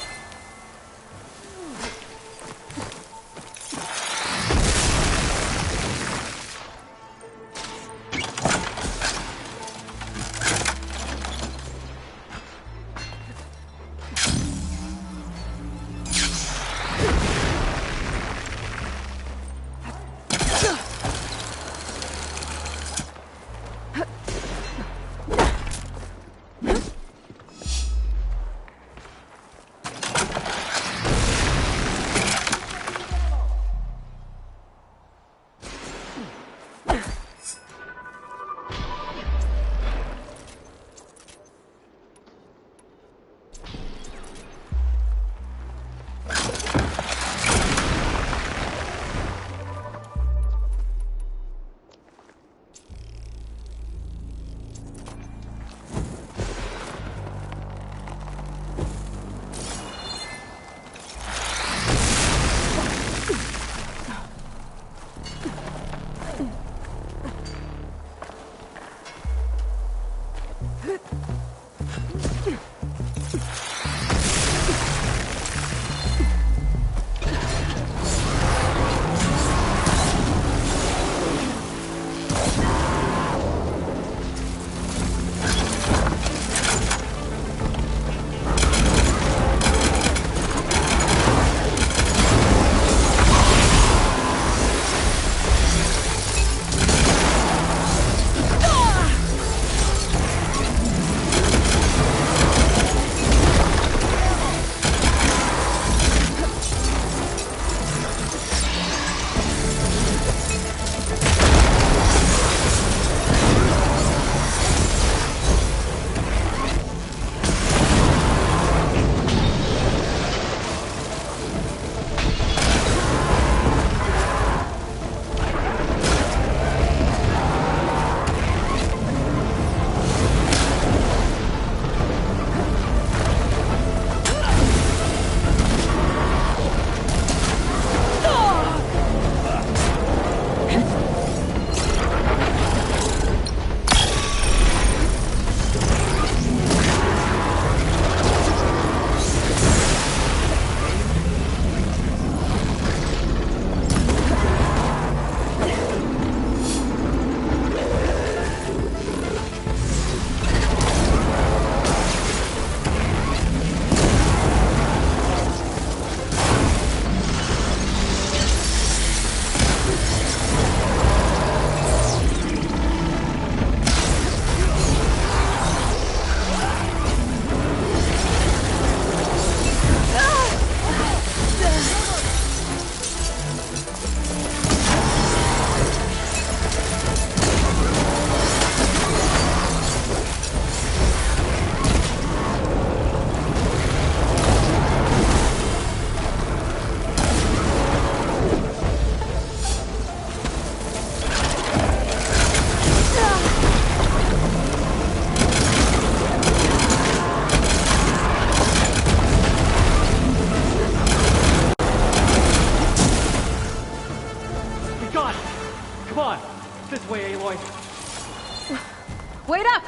Speaker 1: Wait up!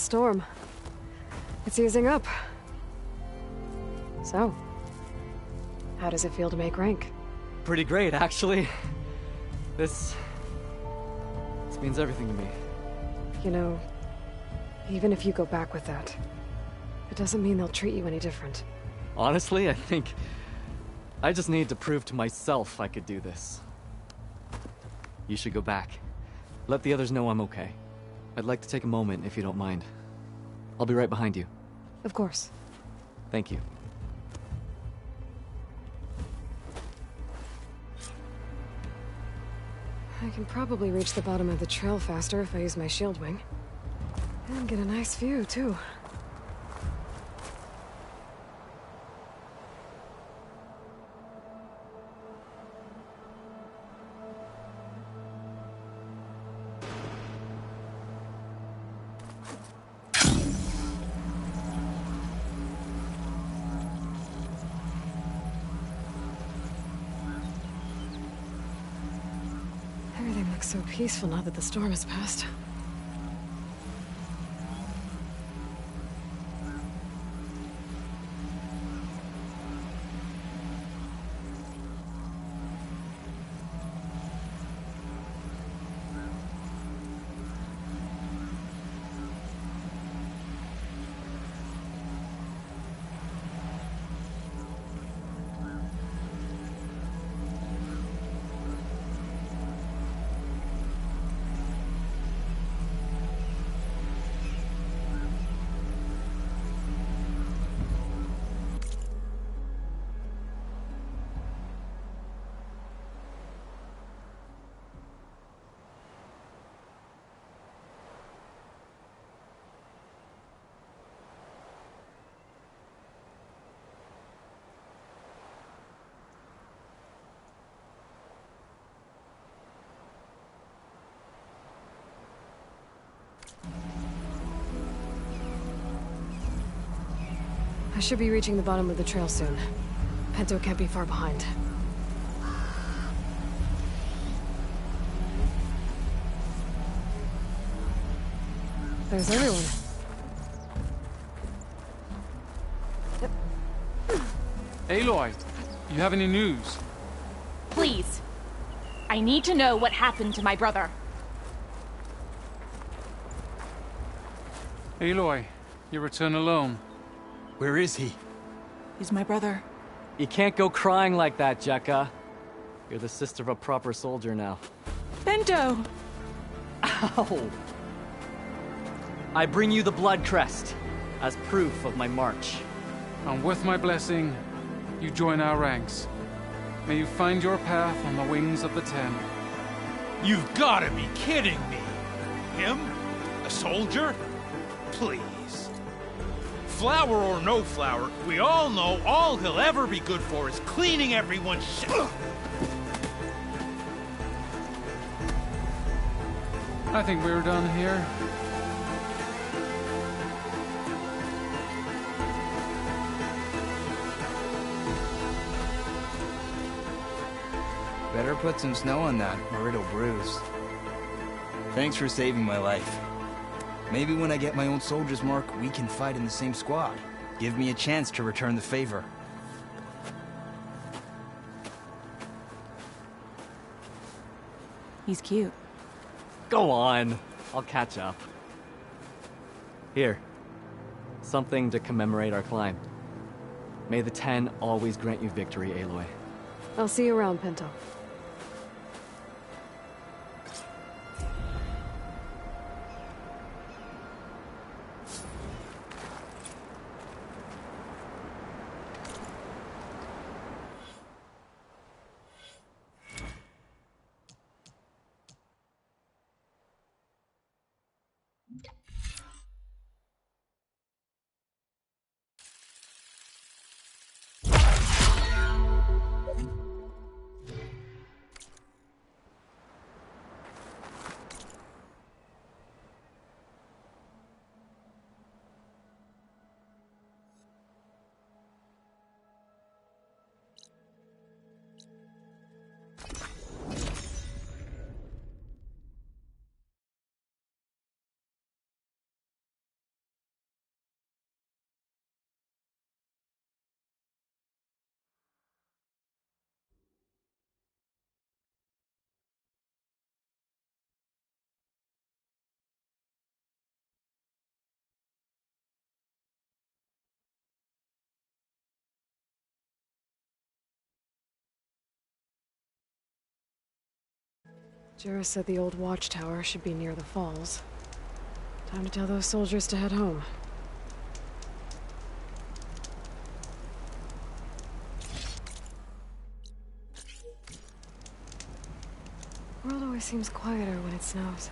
Speaker 1: storm. It's easing up. So, how does it feel to make rank?
Speaker 8: Pretty great, actually. This means everything to me.
Speaker 1: You know, even if you go back with that, it doesn't mean they'll treat you any different.
Speaker 8: Honestly, I think I just need to prove to myself I could do this. You should go back. Let the others know I'm okay. I'd like to take a moment, if you don't mind. I'll be right behind you.
Speaker 1: Of course.
Speaker 8: Thank you.
Speaker 1: I can probably reach the bottom of the trail faster if I use my shield wing. And get a nice view, too. Everything looks so peaceful now that the storm has passed. I should be reaching the bottom of the trail soon. Pinto can't be far behind. There's everyone.
Speaker 5: Aloy, you have any news?
Speaker 9: Please. I need to know what happened to my brother.
Speaker 5: Aloy, you return alone.
Speaker 7: Where is he?
Speaker 9: He's my brother.
Speaker 8: You can't go crying like that, Jekka. You're the sister of a proper soldier now.
Speaker 9: Bento!
Speaker 8: Ow! I bring you the blood crest as proof of my march.
Speaker 5: And with my blessing, you join our ranks. May you find your path on the wings of the Ten.
Speaker 10: You've gotta be kidding me! Him? A soldier? Please. Flower or no flower, we all know all he'll ever be good for is cleaning everyone's shit.
Speaker 5: I think we're done here.
Speaker 7: Better put some snow on that, or it'll bruise. Thanks for saving my life. Maybe when I get my own soldier's mark, we can fight in the same squad. Give me a chance to return the favor.
Speaker 9: He's cute.
Speaker 8: Go on. I'll catch up. Here. Something to commemorate our climb. May the Ten always grant you victory, Aloy.
Speaker 1: I'll see you around, Pinto. Jarrah said the old watchtower should be near the falls. Time to tell those soldiers to head home. The world always seems quieter when it snows.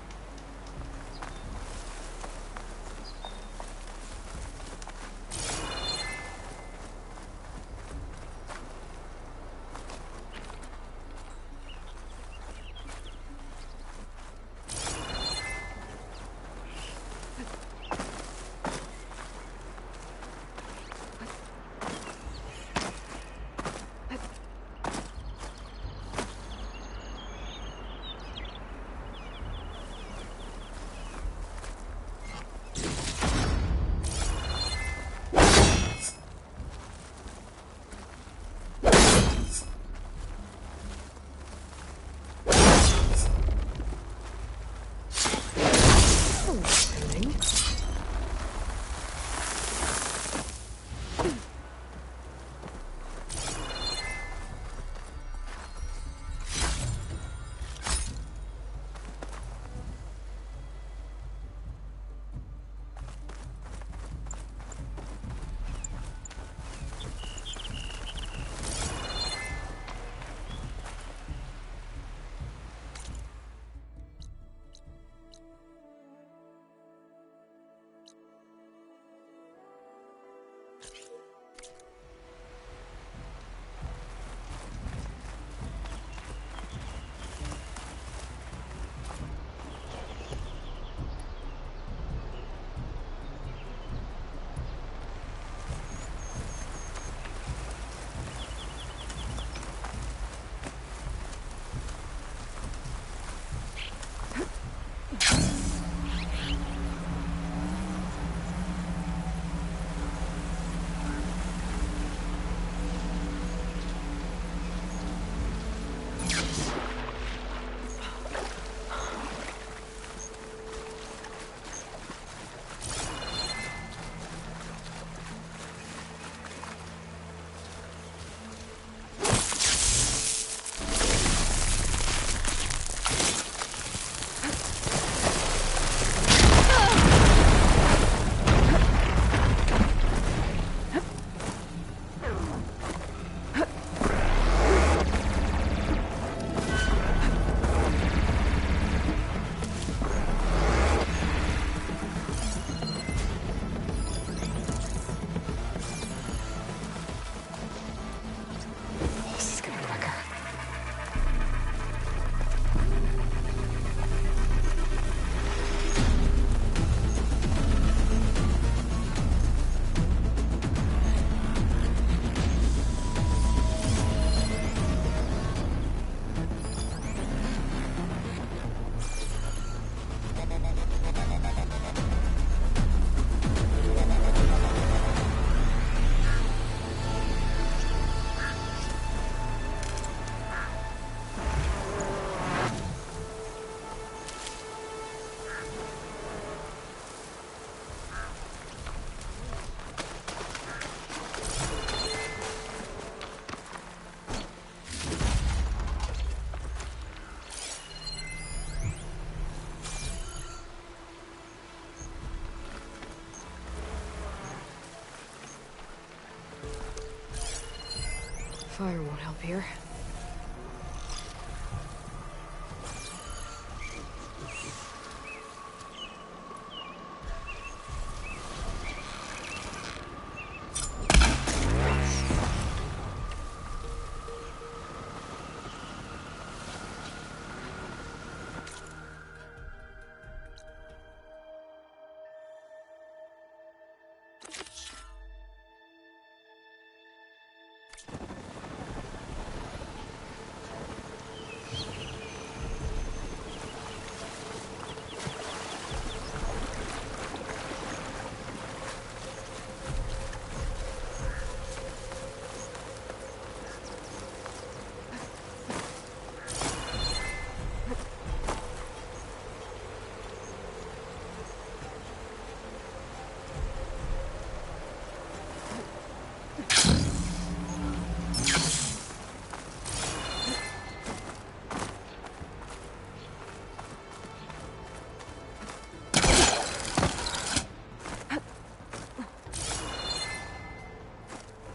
Speaker 1: Fire won't help here.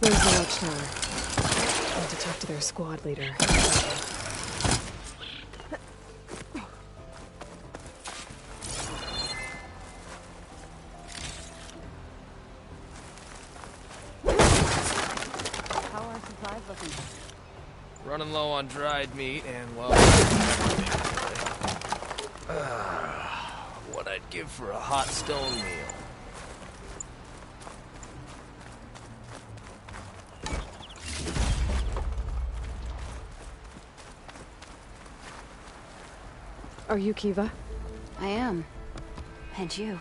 Speaker 1: There's the watchtower. I need to talk to their squad leader.
Speaker 11: How are supplies looking?
Speaker 12: Running low on dried meat and, well... what I'd give for a hot stone meal.
Speaker 1: Are you Kiva?
Speaker 11: I am. And you.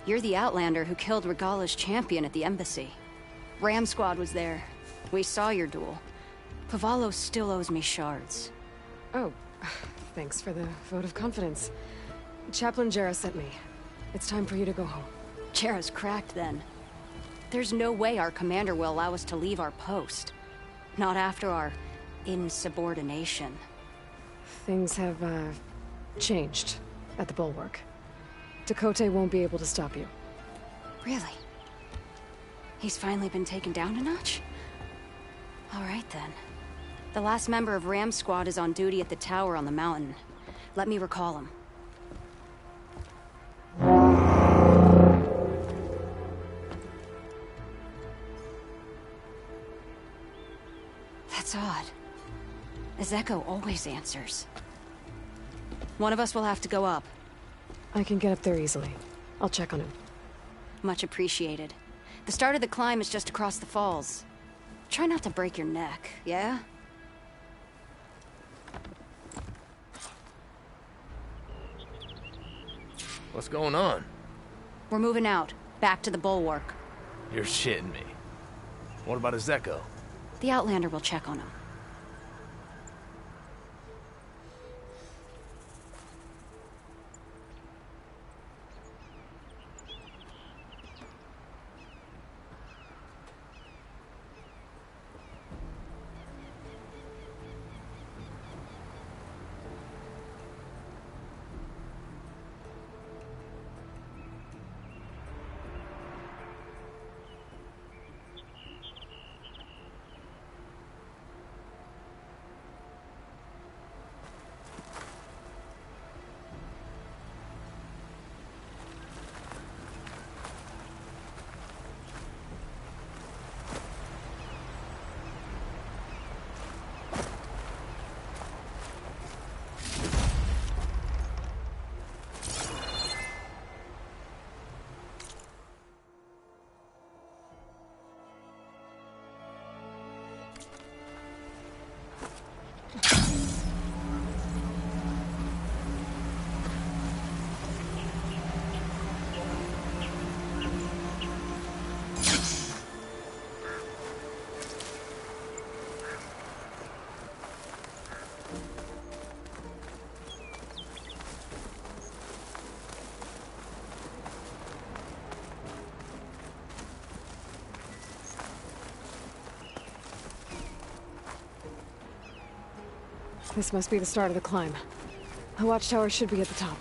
Speaker 11: You're the Outlander who killed Regala's champion at the embassy. Ram Squad was there. We saw your duel. Pavalo still owes me shards.
Speaker 1: Oh, thanks for the vote of confidence. Chaplain Jarrah sent me. It's time for you to go home.
Speaker 11: Jarrah's cracked then. There's no way our commander will allow us to leave our post. Not after our insubordination.
Speaker 1: Things have, changed at the Bulwark. Dakota won't be able to stop you.
Speaker 11: Really? He's finally been taken down a notch? All right, then. The last member of Ram Squad is on duty at the tower on the mountain. Let me recall him. That's odd. Ezeko always answers. One of us will have to go up.
Speaker 1: I can get up there easily. I'll check on him.
Speaker 11: Much appreciated. The start of the climb is just across the falls. Try not to break your neck, yeah?
Speaker 12: What's going on?
Speaker 11: We're moving out. Back to the Bulwark.
Speaker 12: You're shitting me. What about Ezeko?
Speaker 11: The Outlander will check on him.
Speaker 1: This must be the start of the climb. The watchtower should be at the top.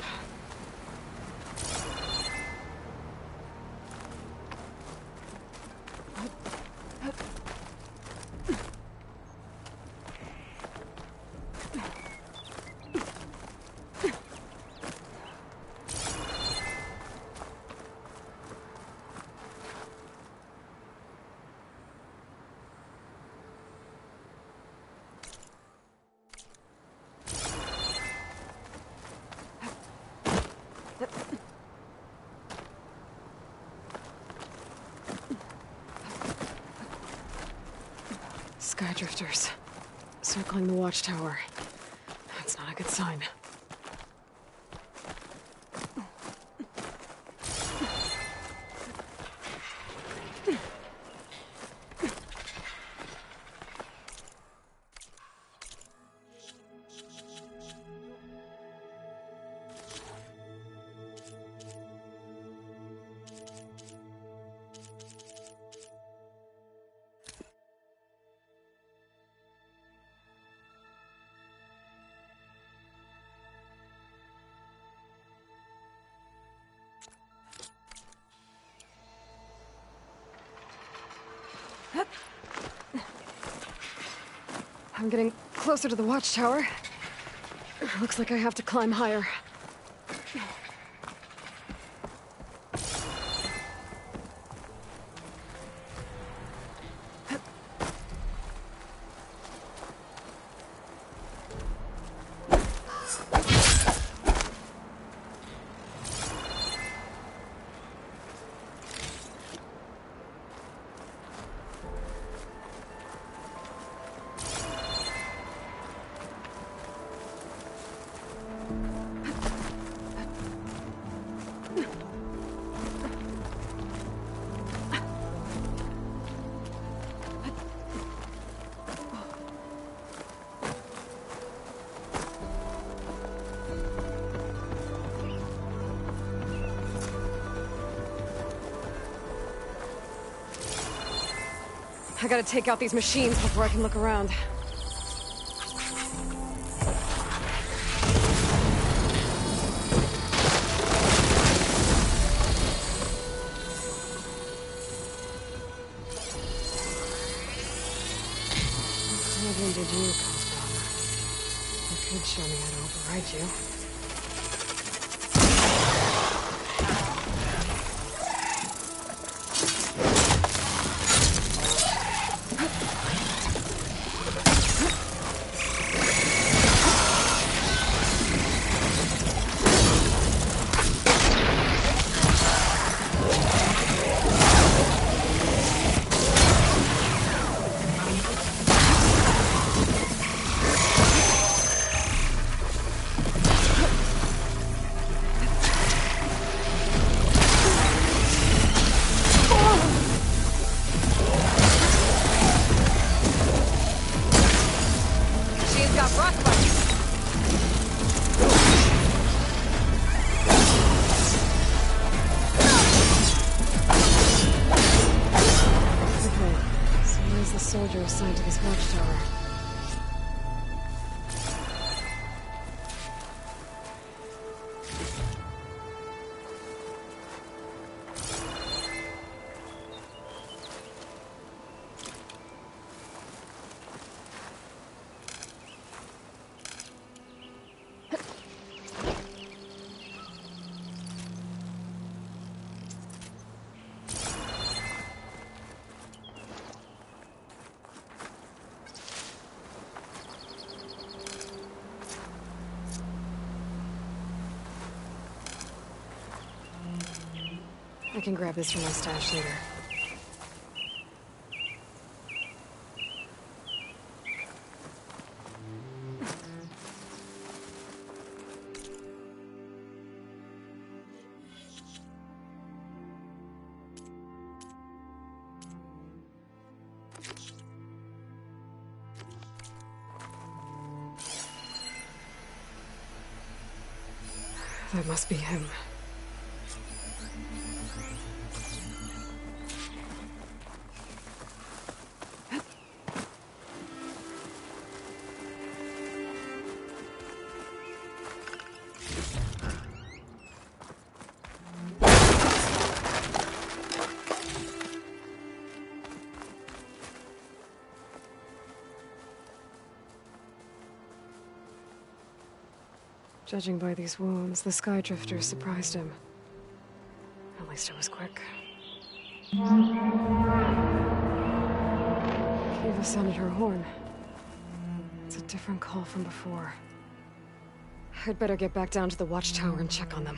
Speaker 1: Skydrifters. Circling the watchtower. That's not a good sign. I'm getting closer to the watchtower. Looks like I have to climb higher. I gotta take out these machines before I can look around. What did you come from? You could show me how to override you. Soldier assigned to this watchtower. I can grab this from my stash later. That must be him. Judging by these wounds, the Skydrifter surprised him. At least it was quick. Kiva sounded her horn. It's a different call from before. I'd better get back down to the watchtower and check on them.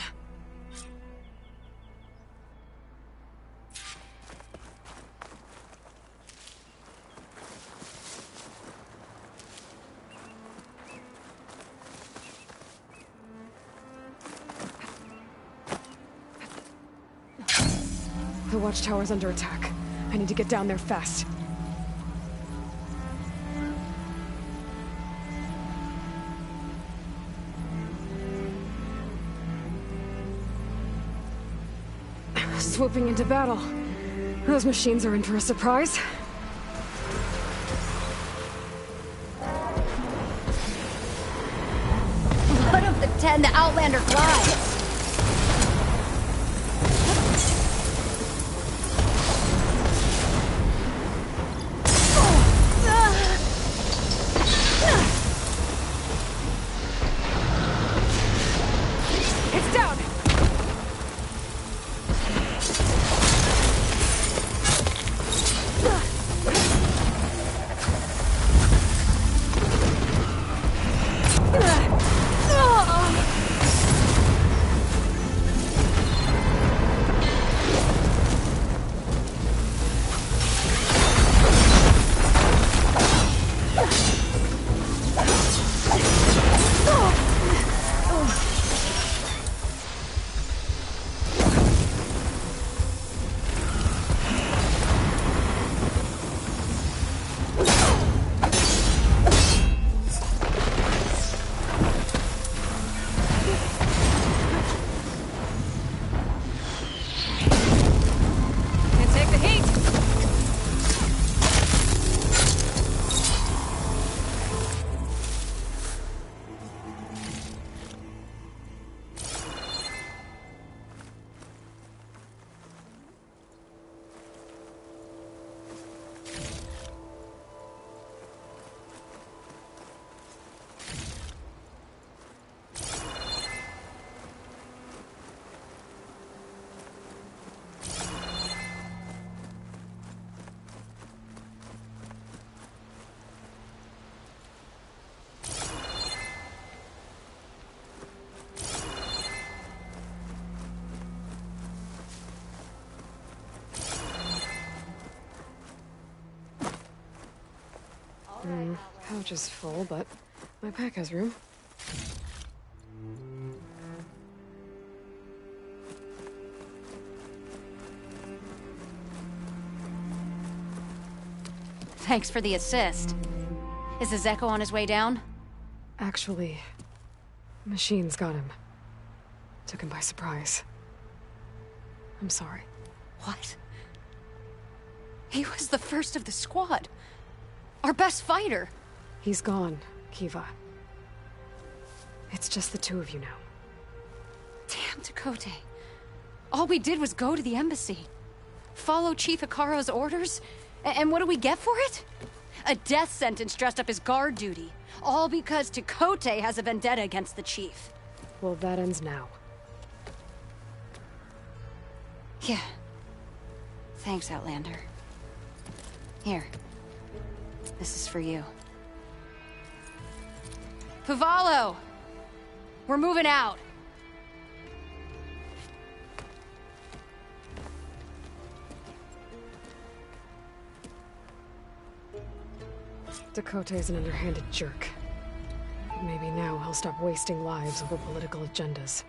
Speaker 1: The watchtower's under attack. I need to get down there fast. Swooping into battle. Those machines are in for a surprise.
Speaker 11: One of the 10 the Outlander glides.
Speaker 1: Pouch is full, but my pack has room.
Speaker 11: Thanks for the assist. Is the Zeko on his way down?
Speaker 1: Actually, machines got him. Took him by surprise. I'm sorry.
Speaker 11: What? He was the first of the squad. Our best fighter.
Speaker 1: He's gone, Kiva. It's just the two of you now.
Speaker 11: Damn, Dakota. All we did was go to the embassy. Follow Chief Hikaro's orders? And what do we get for it? A death sentence dressed up as guard duty. All because Takote has a vendetta against the chief.
Speaker 1: Well, that ends now.
Speaker 11: Yeah. Thanks, Outlander. Here. This is for you. Pavalo! We're moving out.
Speaker 1: Dakota's an underhanded jerk. Maybe now he'll stop wasting lives over political agendas.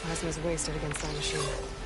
Speaker 1: Plasma's wasted against that machine.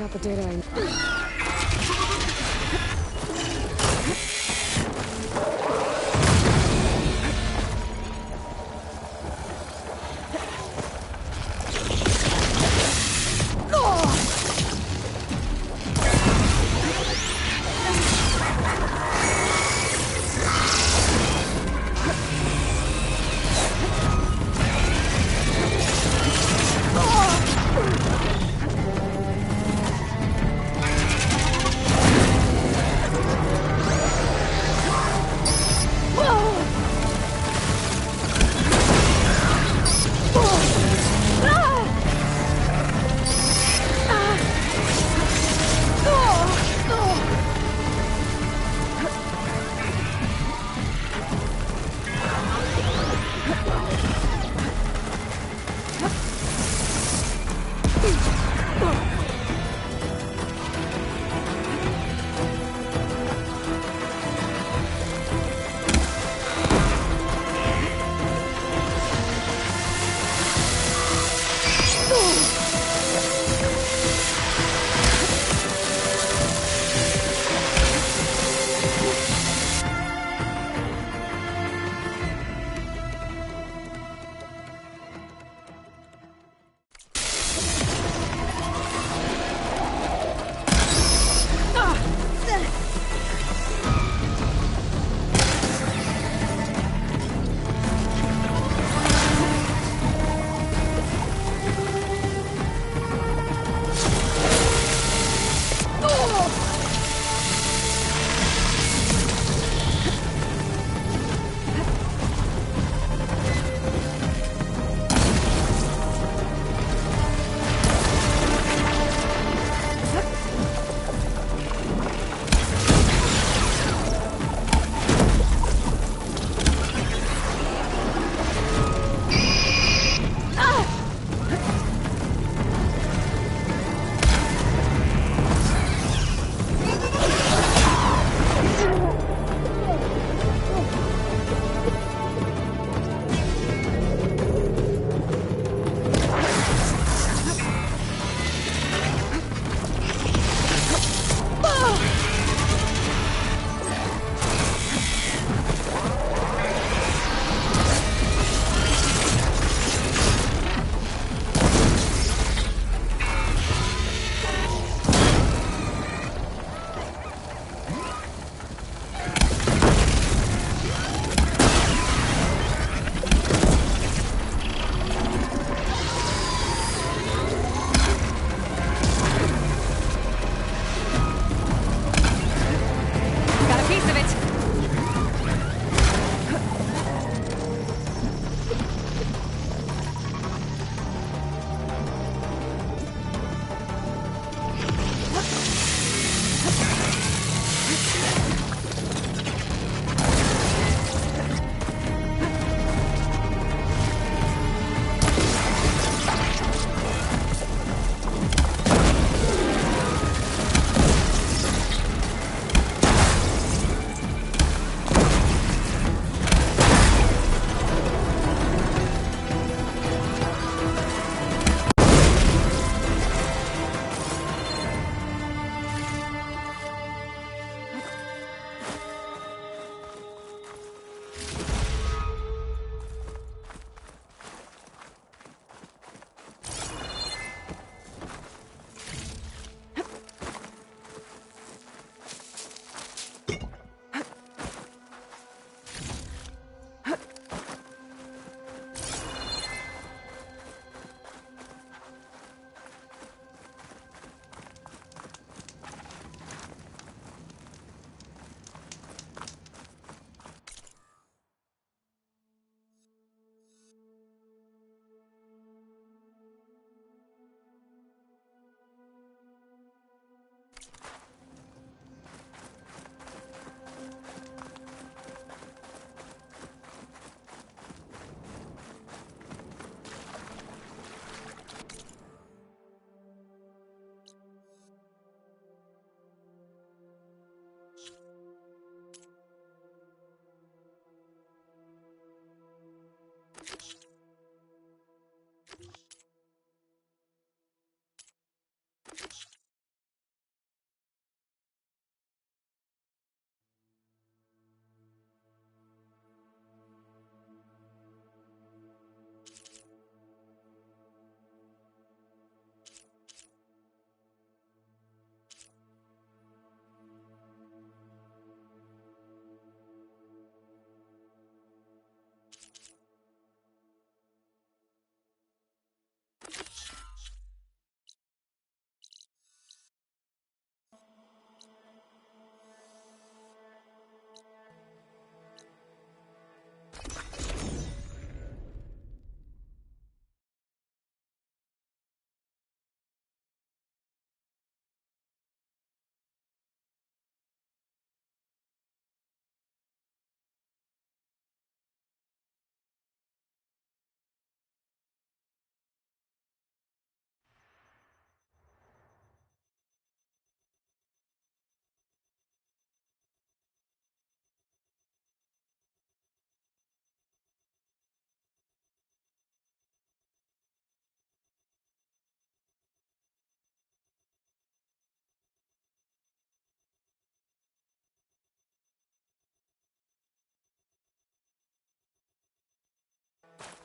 Speaker 1: got the data I...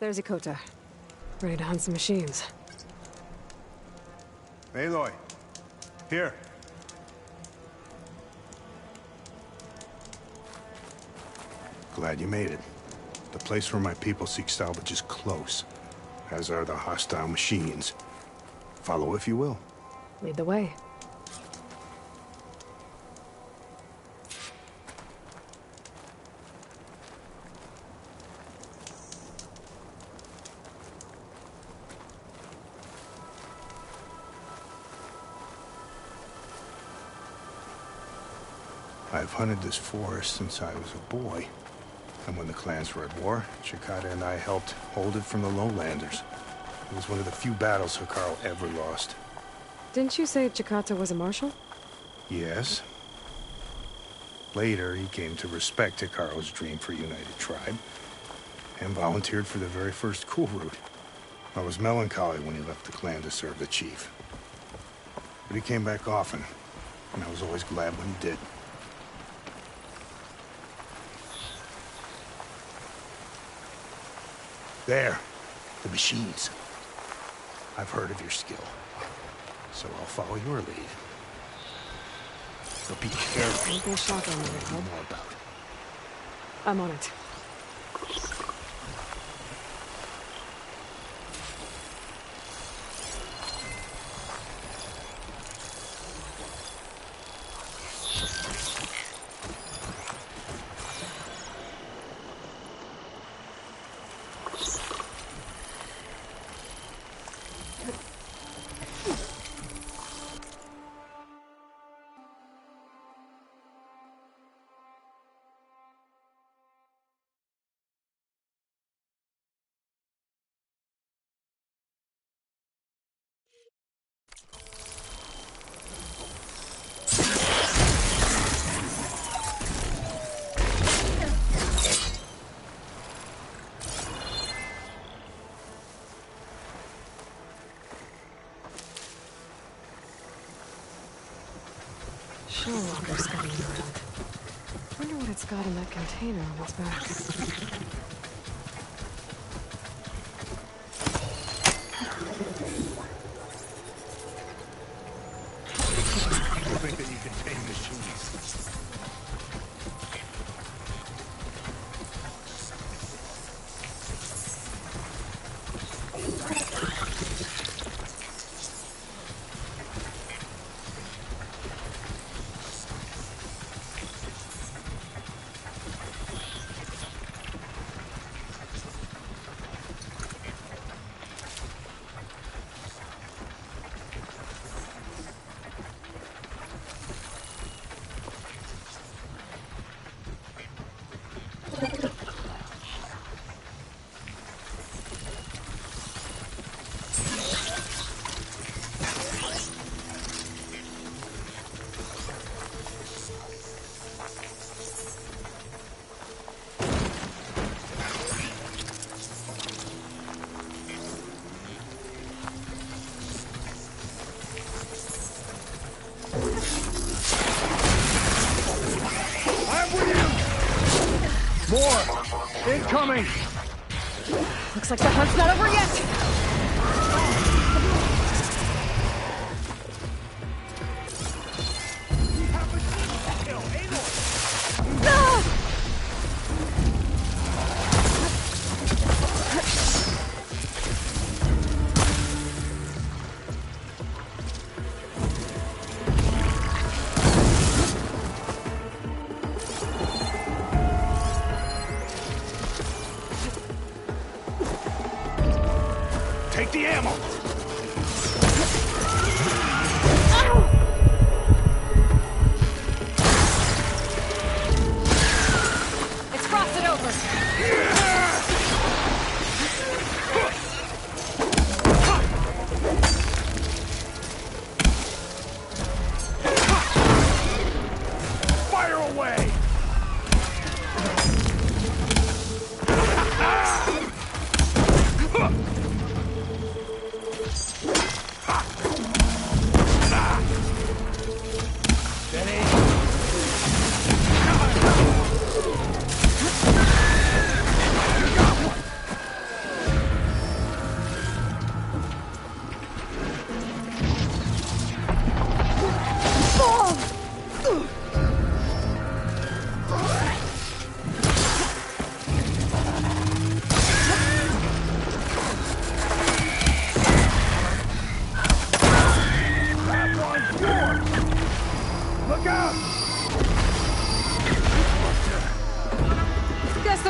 Speaker 1: There's Yokota. Ready to hunt some machines.
Speaker 13: Aloy. Here. Glad you made it. The place where my people seek salvage is close, as are the hostile machines. Follow if you will.
Speaker 1: Lead the way.
Speaker 13: I've hunted this forest since I was a boy. And when the clans were at war, Chikata and I helped hold it from the lowlanders. It was one of the few battles Hikaru ever lost.
Speaker 1: Didn't you say Chikata was a marshal?
Speaker 13: Yes. Later, he came to respect Hikaru's dream for a united tribe, and volunteered for the very first cool route. I was melancholy when he left the clan to serve the chief. But he came back often, and I was always glad when he did. There, the machines. I've heard of your skill, so I'll follow your lead. But be careful.
Speaker 1: Anything shocking in your head?
Speaker 13: More about it.
Speaker 1: I'm on it. Walker's scuttling around. Wonder what it's got in that container on its back.
Speaker 13: You think that you can tame machines? More! Incoming!
Speaker 1: Looks like the hunt's not over yet!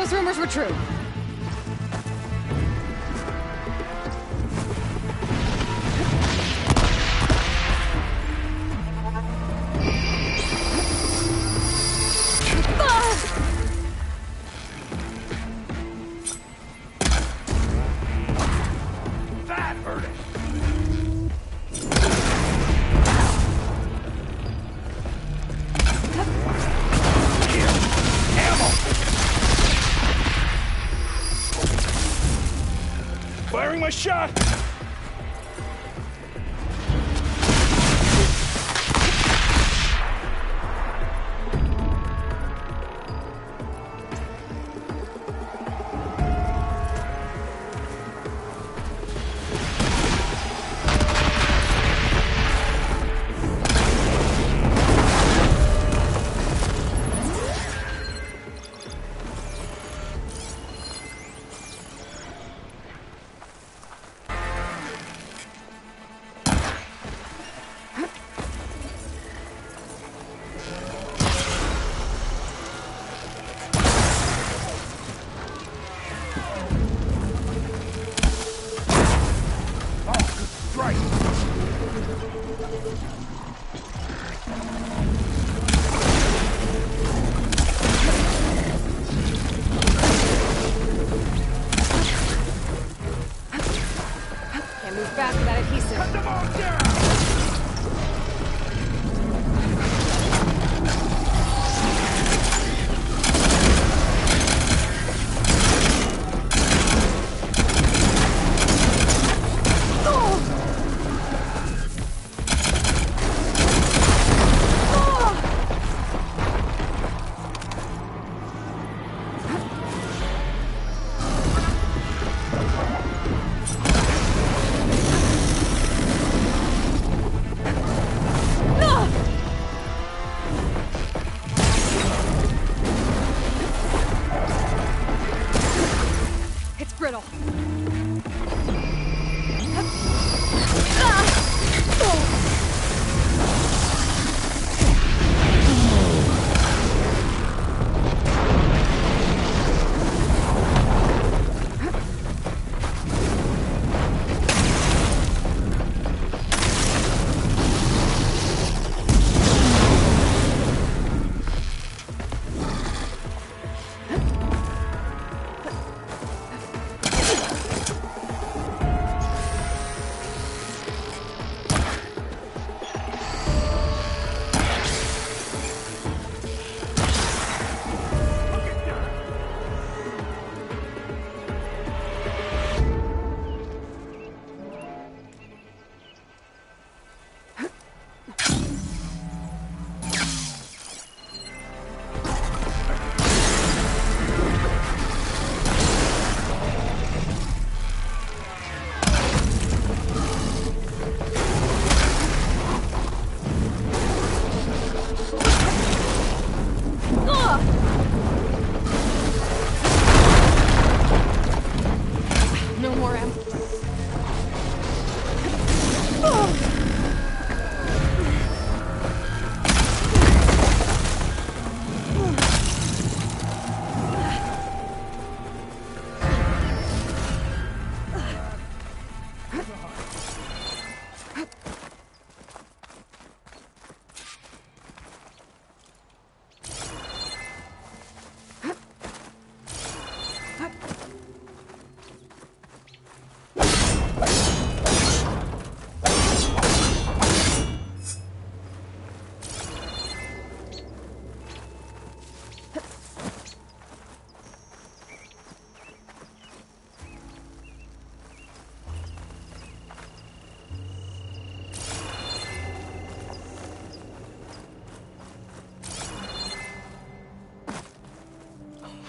Speaker 1: those rumors were true.
Speaker 10: That hurt it.
Speaker 13: Firing my shot!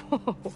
Speaker 1: Whoa.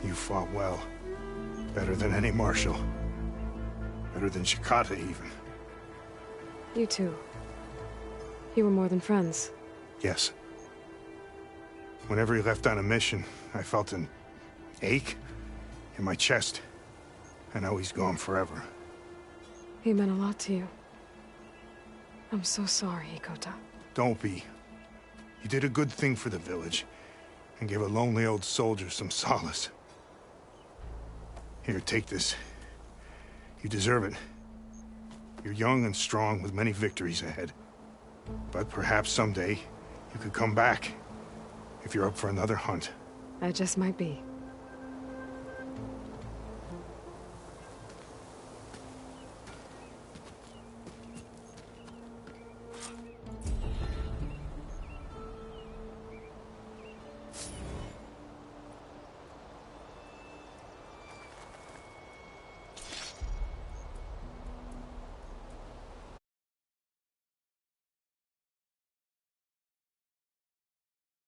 Speaker 13: You fought well. Better than any marshal. Better than Shikata, even.
Speaker 1: You too. You were more than friends.
Speaker 13: Yes. Whenever he left on a mission, I felt an ache in my chest. I know he's gone forever.
Speaker 1: He meant a lot to you. I'm so sorry, Hikota.
Speaker 13: Don't be. You did a good thing for the village, and gave a lonely old soldier some solace. Here, take this. You deserve it. You're young and strong with many victories ahead. But perhaps someday, you could come back. If you're up for another hunt.
Speaker 1: I just might be.